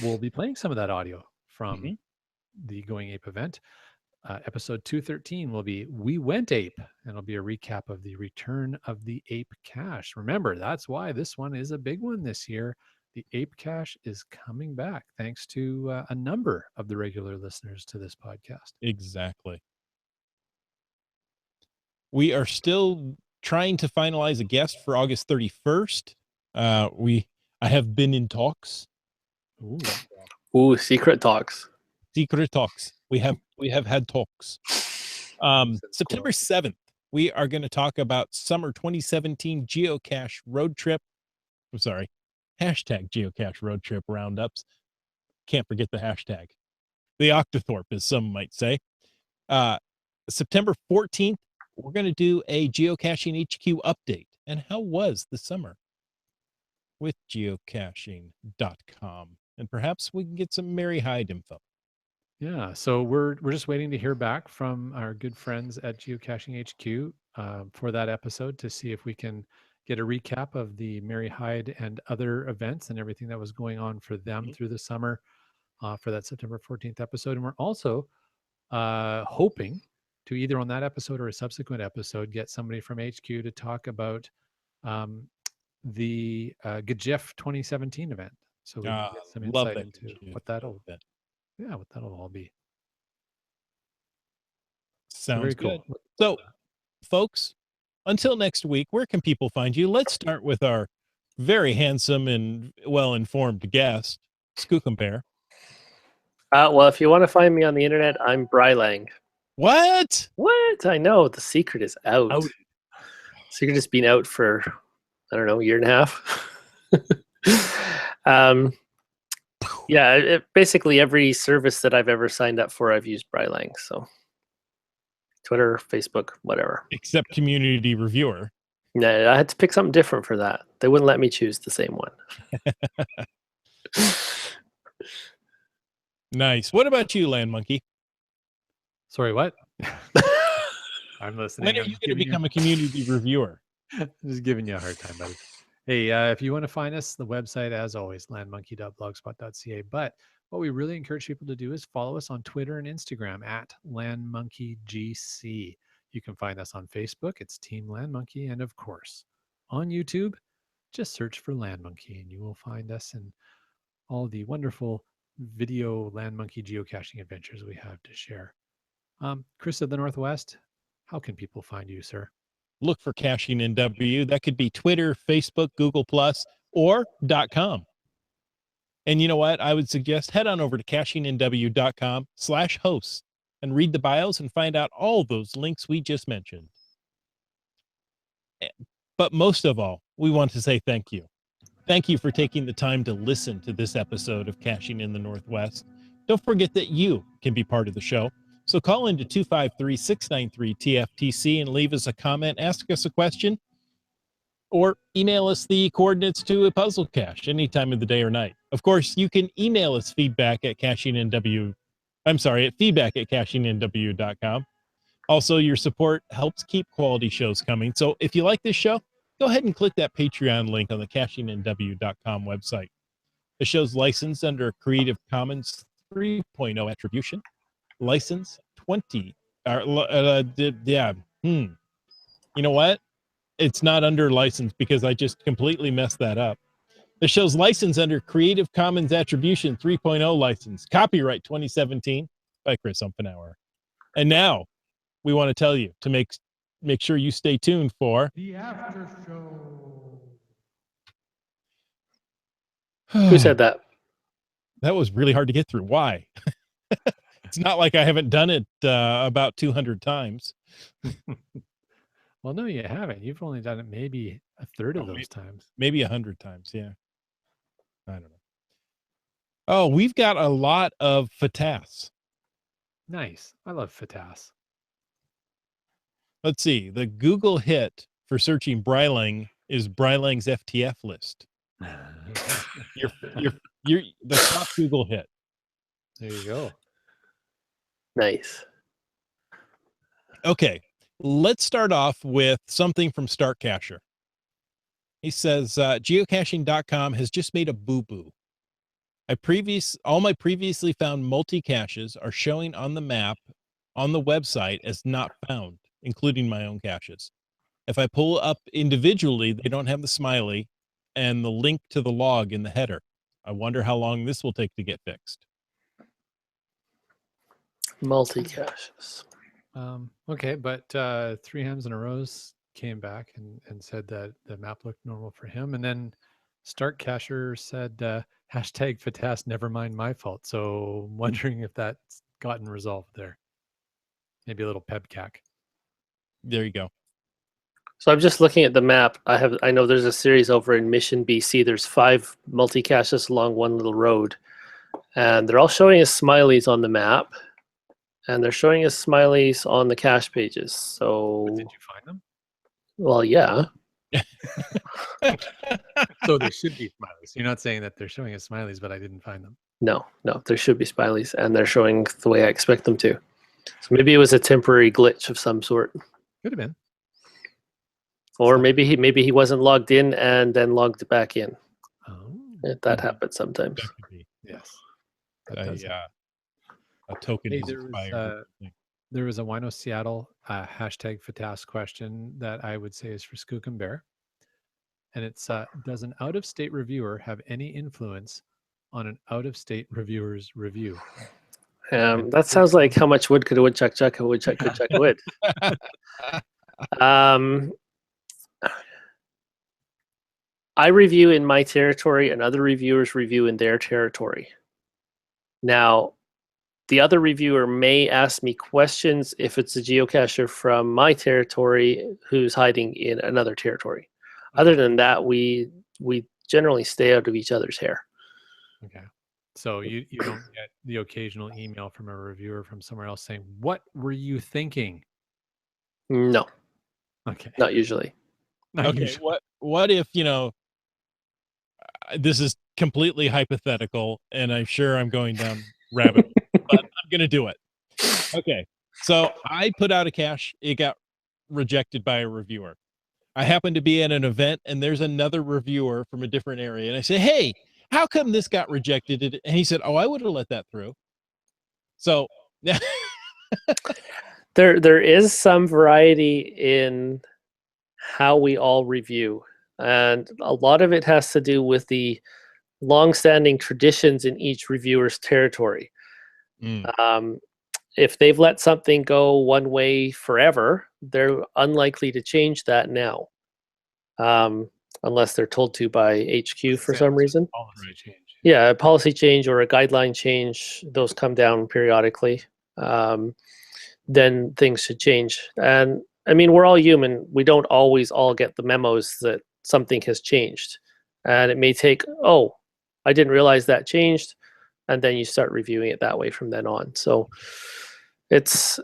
we'll be playing some of that audio from the Going Ape event. Episode 213 will be We Went Ape, and it'll be a recap of the return of the Ape Cache. Remember, that's why this one is a big one this year. The Ape Cache is coming back thanks to a number of the regular listeners to this podcast. Exactly. We are still trying to finalize a guest for August 31st. I have been in talks. Ooh, secret talks. Secret talks. We have had talks. September 7th, we are going to talk about summer 2017 geocache road trip. I'm sorry, hashtag geocache road trip roundups. Can't forget the hashtag. The Octothorpe, as some might say. September 14th, we're going to do a geocaching HQ update. And how was the summer with geocaching.com? And perhaps we can get some Mary Hyde info. Yeah, so we're just waiting to hear back from our good friends at Geocaching HQ for that episode to see if we can get a recap of the Mary Hyde and other events and everything that was going on for them through the summer for that September 14th episode. And we're also hoping to either on that episode or a subsequent episode get somebody from HQ to talk about the GJIF 2017 event, so we can get some insight into what that'll all be. Sounds very cool. So, folks, until next week, where can people find you? Let's start with our very handsome and well-informed guest, Skookum Bear. Well, if you want to find me on the internet, I'm Brylang. What? I know the secret is out. Secret has been out for I don't know, a year and a half. Yeah, basically every service that I've ever signed up for, I've used Brylang. So Twitter, Facebook, whatever. Except Community Reviewer. No, I had to pick something different for that. They wouldn't let me choose the same one. Nice. What about you, Land Monkey? Sorry, what? I'm listening. When are you going to become a community reviewer? Just giving you a hard time, buddy. Hey, if you want to find us, the website, as always, landmonkey.blogspot.ca. But what we really encourage people to do is follow us on Twitter and Instagram at LandMonkeyGC. You can find us on Facebook. It's Team Land Monkey. And of course, on YouTube, just search for Land Monkey and you will find us and all the wonderful video Land Monkey geocaching adventures we have to share. Chris of the Northwest, how can people find you, sir? Look for Caching NW. That could be Twitter, Facebook, Google Plus, or .com. And you know what? I would suggest head on over to cachingnw.com/hosts and read the bios and find out all those links we just mentioned. But most of all, we want to say thank you. Thank you for taking the time to listen to this episode of Caching in the Northwest. Don't forget that you can be part of the show. So call into 253-693-TFTC and leave us a comment, ask us a question, or email us the coordinates to a puzzle cache any time of the day or night. Of course, you can email us feedback at feedback@cachingnw.com. Also, your support helps keep quality shows coming. So if you like this show, go ahead and click that Patreon link on the cachingnw.com website. The show's licensed under Creative Commons 3.0 attribution. License 20. You know what? It's not under license because I just completely messed that up. The show's licensed under Creative Commons Attribution 3.0 license. Copyright 2017 by Chris Umpenauer. And now we want to tell you to make sure you stay tuned for The after show. Who said that? That was really hard to get through. Why? It's not like I haven't done it about 200 times. Well, no, you haven't. You've only done it maybe a third of those times. Maybe 100 times. Yeah. I don't know. Oh, we've got a lot of FATAS. Nice. I love FATAS. Let's see. The Google hit for searching Breiling is Breiling's FTF list. You're the top Google hit. There you go. Nice. Okay, let's start off with something from Start Cacher. He says, geocaching.com has just made a boo-boo. All my previously found multi-caches are showing on the map on the website as not found, including my own caches. If I pull up individually, they don't have the smiley and the link to the log in the header. I wonder how long this will take to get fixed. Multi-caches. Okay, but Three Hams and a Rose came back and said that the map looked normal for him. And then Start Cacher said, hashtag FATAS, never mind my fault. So I'm wondering if that's gotten resolved there. Maybe a little pebcac. There you go. So I'm just looking at the map. I know there's a series over in Mission, BC. There's 5 multi-caches along one little road. And they're all showing as smileys on the map. And they're showing us smileys on the cache pages. So, But did you find them? well, yeah. So they should be smileys. You're not saying that they're showing us smileys, but I didn't find them. No, there should be smileys, and they're showing the way I expect them to. So maybe it was a temporary glitch of some sort, Could have been. or maybe he wasn't logged in and then logged back in. Oh, That happens sometimes. That could be yes. That does happen. a token Hey, is expired. there was a Wino Seattle hashtag FATAS question that I would say is for Skook and Bear. And it's, does an out-of-state reviewer have any influence on an out-of-state reviewer's review? That sounds like how much wood could a woodchuck chuck? A woodchuck could chuck wood. I review in my territory, and other reviewers review in their territory. Now, the other reviewer may ask me questions if it's a geocacher from my territory who's hiding in another territory. Other than that, we generally stay out of each other's hair. Okay. So you don't get the occasional email from a reviewer from somewhere else saying, "What were you thinking?" No, Okay. not usually. Not Okay, usually. what if, this is completely hypothetical, and I'm sure I'm going down rabbit hole, but I'm going to do it. Okay, so I put out a cache. It got rejected by a reviewer. I happen to be at an event, and there's another reviewer from a different area, and I say, hey, how come this got rejected? And he said, oh, I would have let that through. So There is some variety in how we all review, and a lot of it has to do with the long-standing traditions in each reviewer's territory. if they've let something go one way forever, they're unlikely to change that now, unless they're told to by HQ for some reason. Policy change. Yeah, a policy change or a guideline change, those come down periodically. Then things should change. And I mean, we're all human. We don't always all get the memos that something has changed. And it may take, oh, I didn't realize that changed. And then you start reviewing it that way from then on. So it's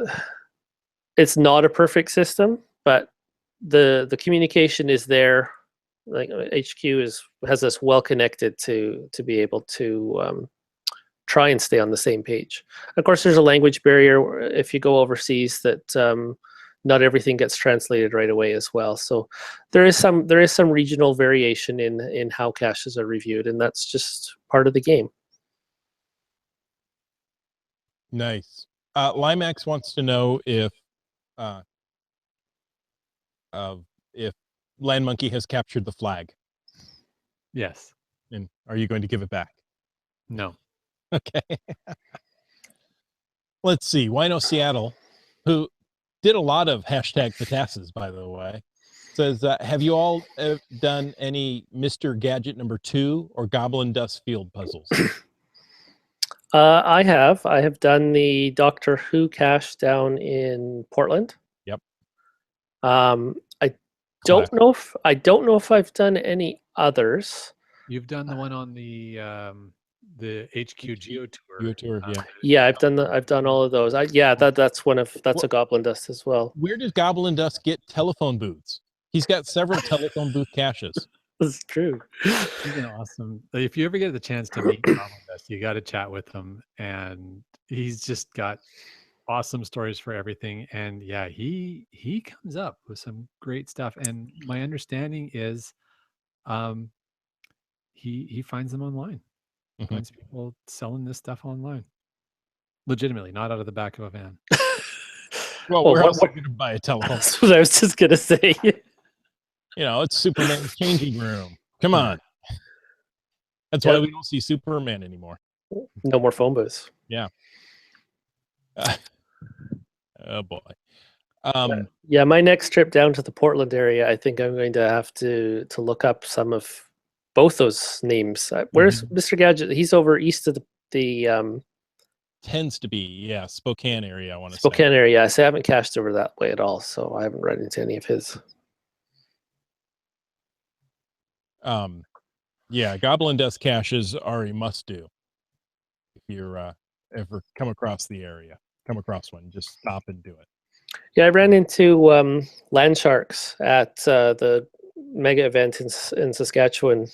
not a perfect system, but the communication is there. Like HQ has us well connected to be able to try and stay on the same page. Of course, there's a language barrier if you go overseas that not everything gets translated right away as well. So there is some regional variation in how caches are reviewed, and that's just part of the game. Nice. Limax wants to know if Land Monkey has captured the flag, Yes. and are you going to give it back? No. Okay. Let's see. Wino Seattle, who did a lot of hashtag Fatasses, by the way, says, have you all done any Mr. Gadget number 2 or Goblin Dust field puzzles? I have done the Doctor Who cache down in Portland. Yep. I don't know if I've done any others. You've done the one on the HQ Geo Tour. Geo Tour, yeah. Yeah, I've done all of those. That's a Goblin Dust as well. Where does Goblin Dust get telephone booths? He's got several telephone booth caches. That's true. He's an awesome. If you ever get the chance to meet Goblin Dust, you got to chat with him, and he's just got awesome stories for everything. And yeah, he comes up with some great stuff. And my understanding is, he finds them online. Mhm. Finds people selling this stuff online, legitimately, not out of the back of a van. Well, we're also going to buy a telephone. That's what I was just gonna say. You know, it's Superman's changing room. Come on. That's why we don't see Superman anymore. No more phone booths. Yeah. Oh boy. Yeah, my next trip down to the Portland area, I think I'm going to have to look up some of both those names. Where's Mr. Gadget? He's over east of the tends to be, yeah, Spokane area, I want to say. Spokane area. I haven't cached over that way at all, so I haven't run into any of his. Yeah, Goblin Dust caches are a must-do. If you're ever come across one, just stop and do it. Yeah, I ran into land sharks at the mega event in Saskatchewan,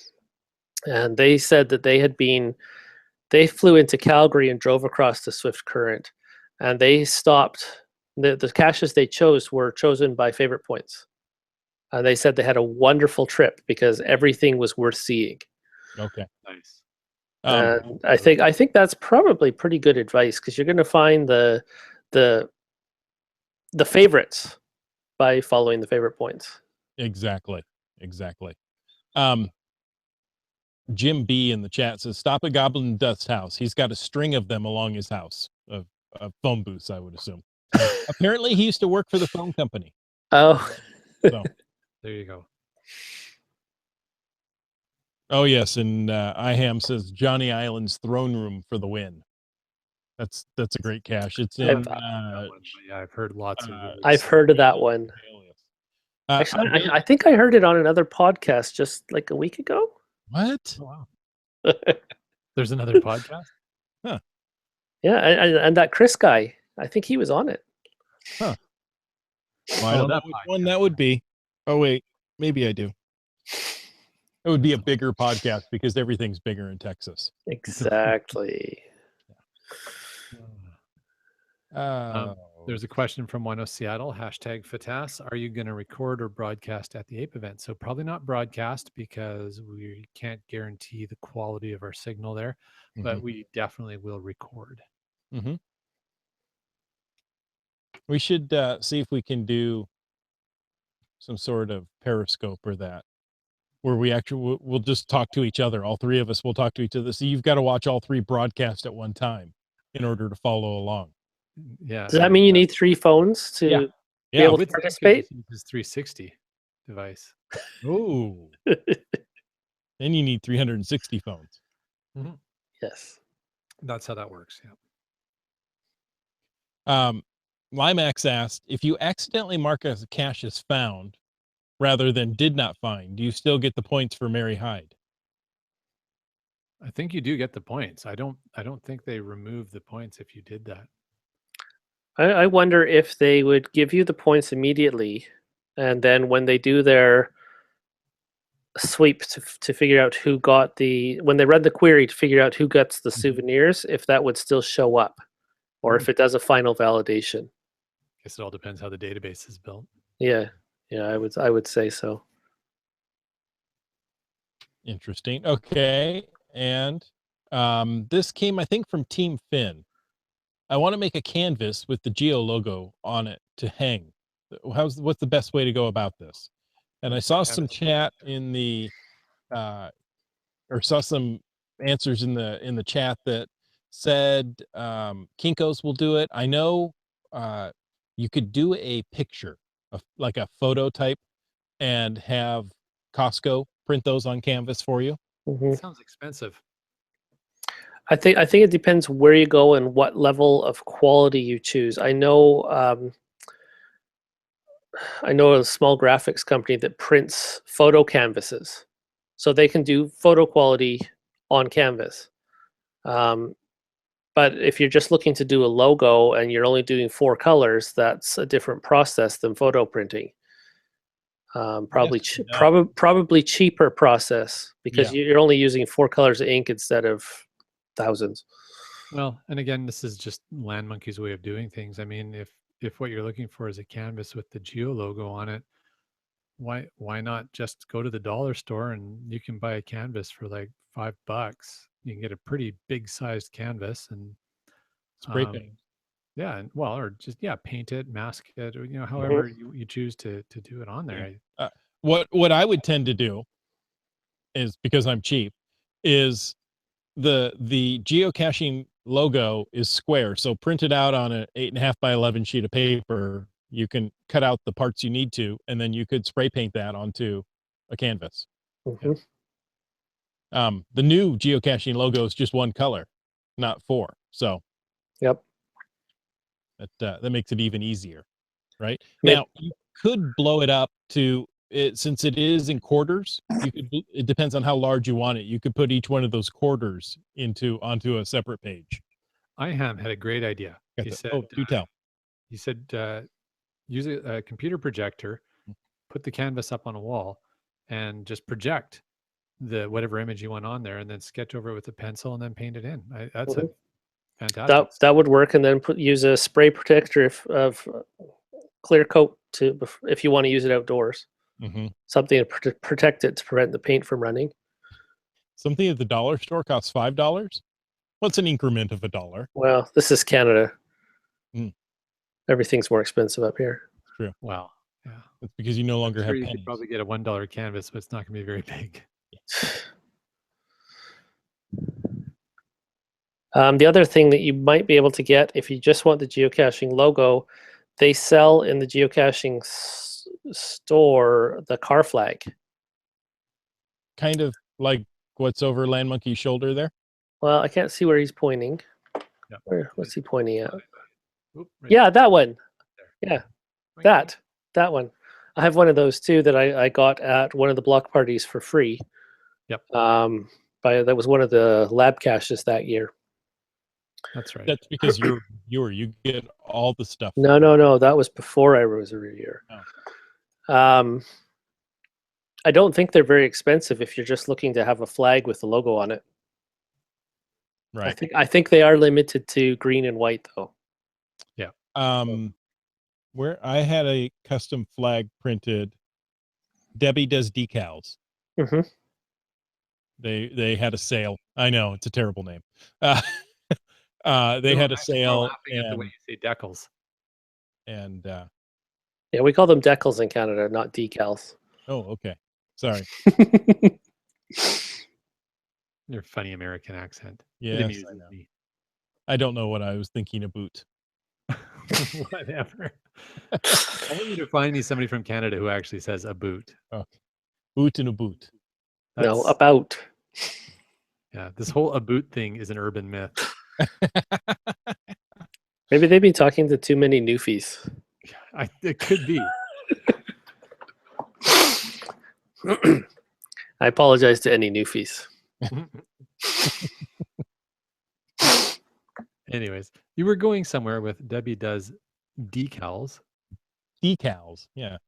and they said that they flew into Calgary and drove across the Swift Current, and they stopped. The caches they chose were chosen by favorite points. They said they had a wonderful trip because everything was worth seeing. Okay, Nice. And I think that's probably pretty good advice because you're going to find the favorites by following the favorite points. Exactly. Jim B in the chat says, stop at Goblin Dust's house. He's got a string of them along his house of phone booths, I would assume. Apparently he used to work for the phone company. Oh. So there you go. Oh yes, and IHAM says Johnny Island's throne room for the win. That's a great cache. It's in. Yeah, I've heard lots of. I've heard of that one. Actually, I think I heard it on another podcast just like a week ago. What? Oh, wow. There's another podcast. Huh. Yeah, and that Chris guy, I think he was on it. Huh. Well, I don't know which one that would be. Oh wait, maybe I do. It would be a bigger podcast because everything's bigger in Texas. Exactly. There's a question from Wino Seattle, hashtag FATAS. Are you going to record or broadcast at the APE event? So probably not broadcast because we can't guarantee the quality of our signal there, but we definitely will record. We should see if we can do some sort of Periscope or that, where we actually we'll just talk to each other. All three of us will talk to each other. So you've got to watch all three broadcast at one time in order to follow along. Yeah. Does that mean you need 3 phones to Yeah. be Yeah. able to With participate? his 360 device. Oh, then you need 360 phones. Yes. That's how that works. Yeah. Limax asked, if you accidentally mark as a cache as found rather than did not find, do you still get the points for Mary Hyde? I think you do get the points. I don't think they remove the points if you did that. I wonder if they would give you the points immediately, and then when they do their sweep to figure out who got when they run the query to figure out who gets the souvenirs, if that would still show up, or if it does a final validation. Guess it all depends how the database is built. Yeah, I would say so. Interesting. Okay, and this came, I think, from Team Finn. I want to make a canvas with the Geo logo on it to hang. What's the best way to go about this? And I saw some chat in the or saw some answers in the chat that said Kinko's will do it. I know you could do a picture of like a photo type and have Costco print those on canvas for you. Mhm. Sounds expensive. I think it depends where you go and what level of quality you choose. I know a small graphics company that prints photo canvases, so they can do photo quality on canvas. But if you're just looking to do a logo and you're only doing 4 colors, that's a different process than photo printing. Probably cheaper process because you're only using 4 colors of ink instead of thousands. Well, and again, this is just Land Monkey's way of doing things. I mean, if what you're looking for is a canvas with the Geo logo on it, why not just go to the dollar store and you can buy a canvas for like $5. You can get a pretty big sized canvas and spray paint. Yeah, and well, or just paint it, mask it, or however you choose to do it on there. What I would tend to do is, because I'm cheap, is the geocaching logo is square, so print it out on an 8.5 by 11 sheet of paper. You can cut out the parts you need to, and then you could spray paint that onto a canvas. Mhm. The new geocaching logo is just 1 color, not 4. So Yep. that makes it even easier, right? Now you could blow it up to it, since it is in quarters. You could. It depends on how large you want it. You could put each one of those quarters onto a separate page. IHAM had a great idea. He said, do tell. He said, use a computer projector, put the canvas up on a wall, and just project the whatever image you want on there, and then sketch over it with a pencil, and then paint it in. That's a fantastic. That would work, and then use a spray protector of clear coat if you want to use it outdoors. Something to protect it to prevent the paint from running. Something at the dollar store costs $5. What's an increment of $1? Well, this is Canada. Everything's more expensive up here. True. Wow. Yeah. That's because you no longer have pennies. You could probably get a $1 canvas, but it's not going to be very big. The other thing that you might be able to get if you just want the geocaching logo, they sell in the geocaching store the car flag. Kind of like what's over Land Monkey's shoulder there? Well, I can't see where he's pointing. Yep. What's he pointing at? Right yeah, that one. There. Yeah, that one. I have one of those too that I got at one of the block parties for free. Yep. That was one of the lab caches that year. That's right. That's because you get all the stuff. No. That was before I was a reviewer. Oh. I don't think they're very expensive if you're just looking to have a flag with the logo on it. Right. I think they are limited to green and white though. Yeah. Where I had a custom flag printed. Debbie does decals. Mm-hmm. They had a sale. I know it's a terrible name. They had a sale. And the way you say decals. And yeah, we call them decals in Canada, not decals. Oh, okay. Sorry. Your funny American accent. Yes, I don't know what I was thinking about. Whatever. I want you to find me somebody from Canada who actually says a boot. Okay. Boot in a boot. No, That's- about. Yeah, this whole a boot thing is an urban myth. Maybe they've been talking to too many newfies. It could be. I apologize to any newfies. Anyways, you were going somewhere with Debbie does decals. Decals. Yeah.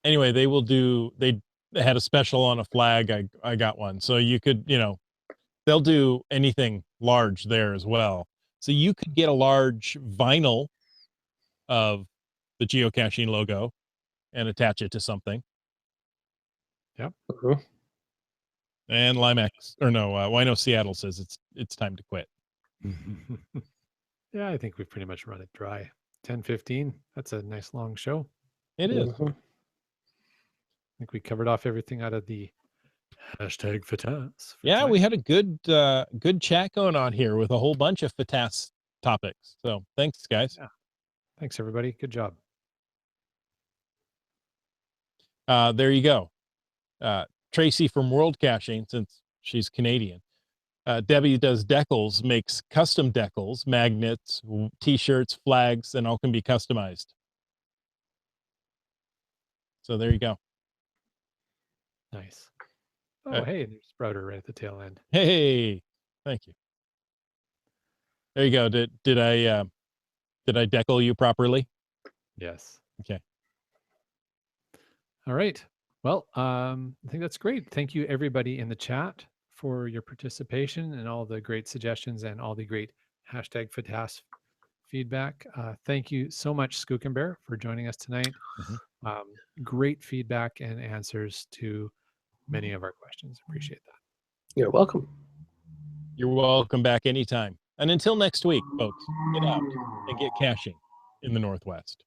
Anyway, they had a special on a flag. I got one. So you could, they'll do anything large there as well. So you could get a large vinyl of the geocaching logo and attach it to something. Yep. Mhm. And Limax, or no, Wino Seattle says it's time to quit. Yeah, I think we've pretty much run it dry. 10:15. That's a nice long show. It is. Mhm. I think we covered off everything out of the hashtag FATAS. Yeah, we had a good chat going on here with a whole bunch of FATAS topics. So thanks, guys. Yeah. Thanks, everybody. Good job. There you go. Tracy from World Caching, since she's Canadian. Debbie does decals, makes custom decals, magnets, t-shirts, flags, and all can be customized. So there you go. Nice. Oh, hey, there's Sprouter right at the tail end. Hey, thank you. There you go. Did I decal you properly? Yes. Okay. All right. Well, I think that's great. Thank you, everybody in the chat, for your participation and all the great suggestions and all the great hashtag FATAS feedback. Thank you so much, Skook and Bear, for joining us tonight. Great feedback and answers to many of our questions. Appreciate that. You're welcome. You're welcome back anytime. And until next week, folks, get out and get caching in the Northwest.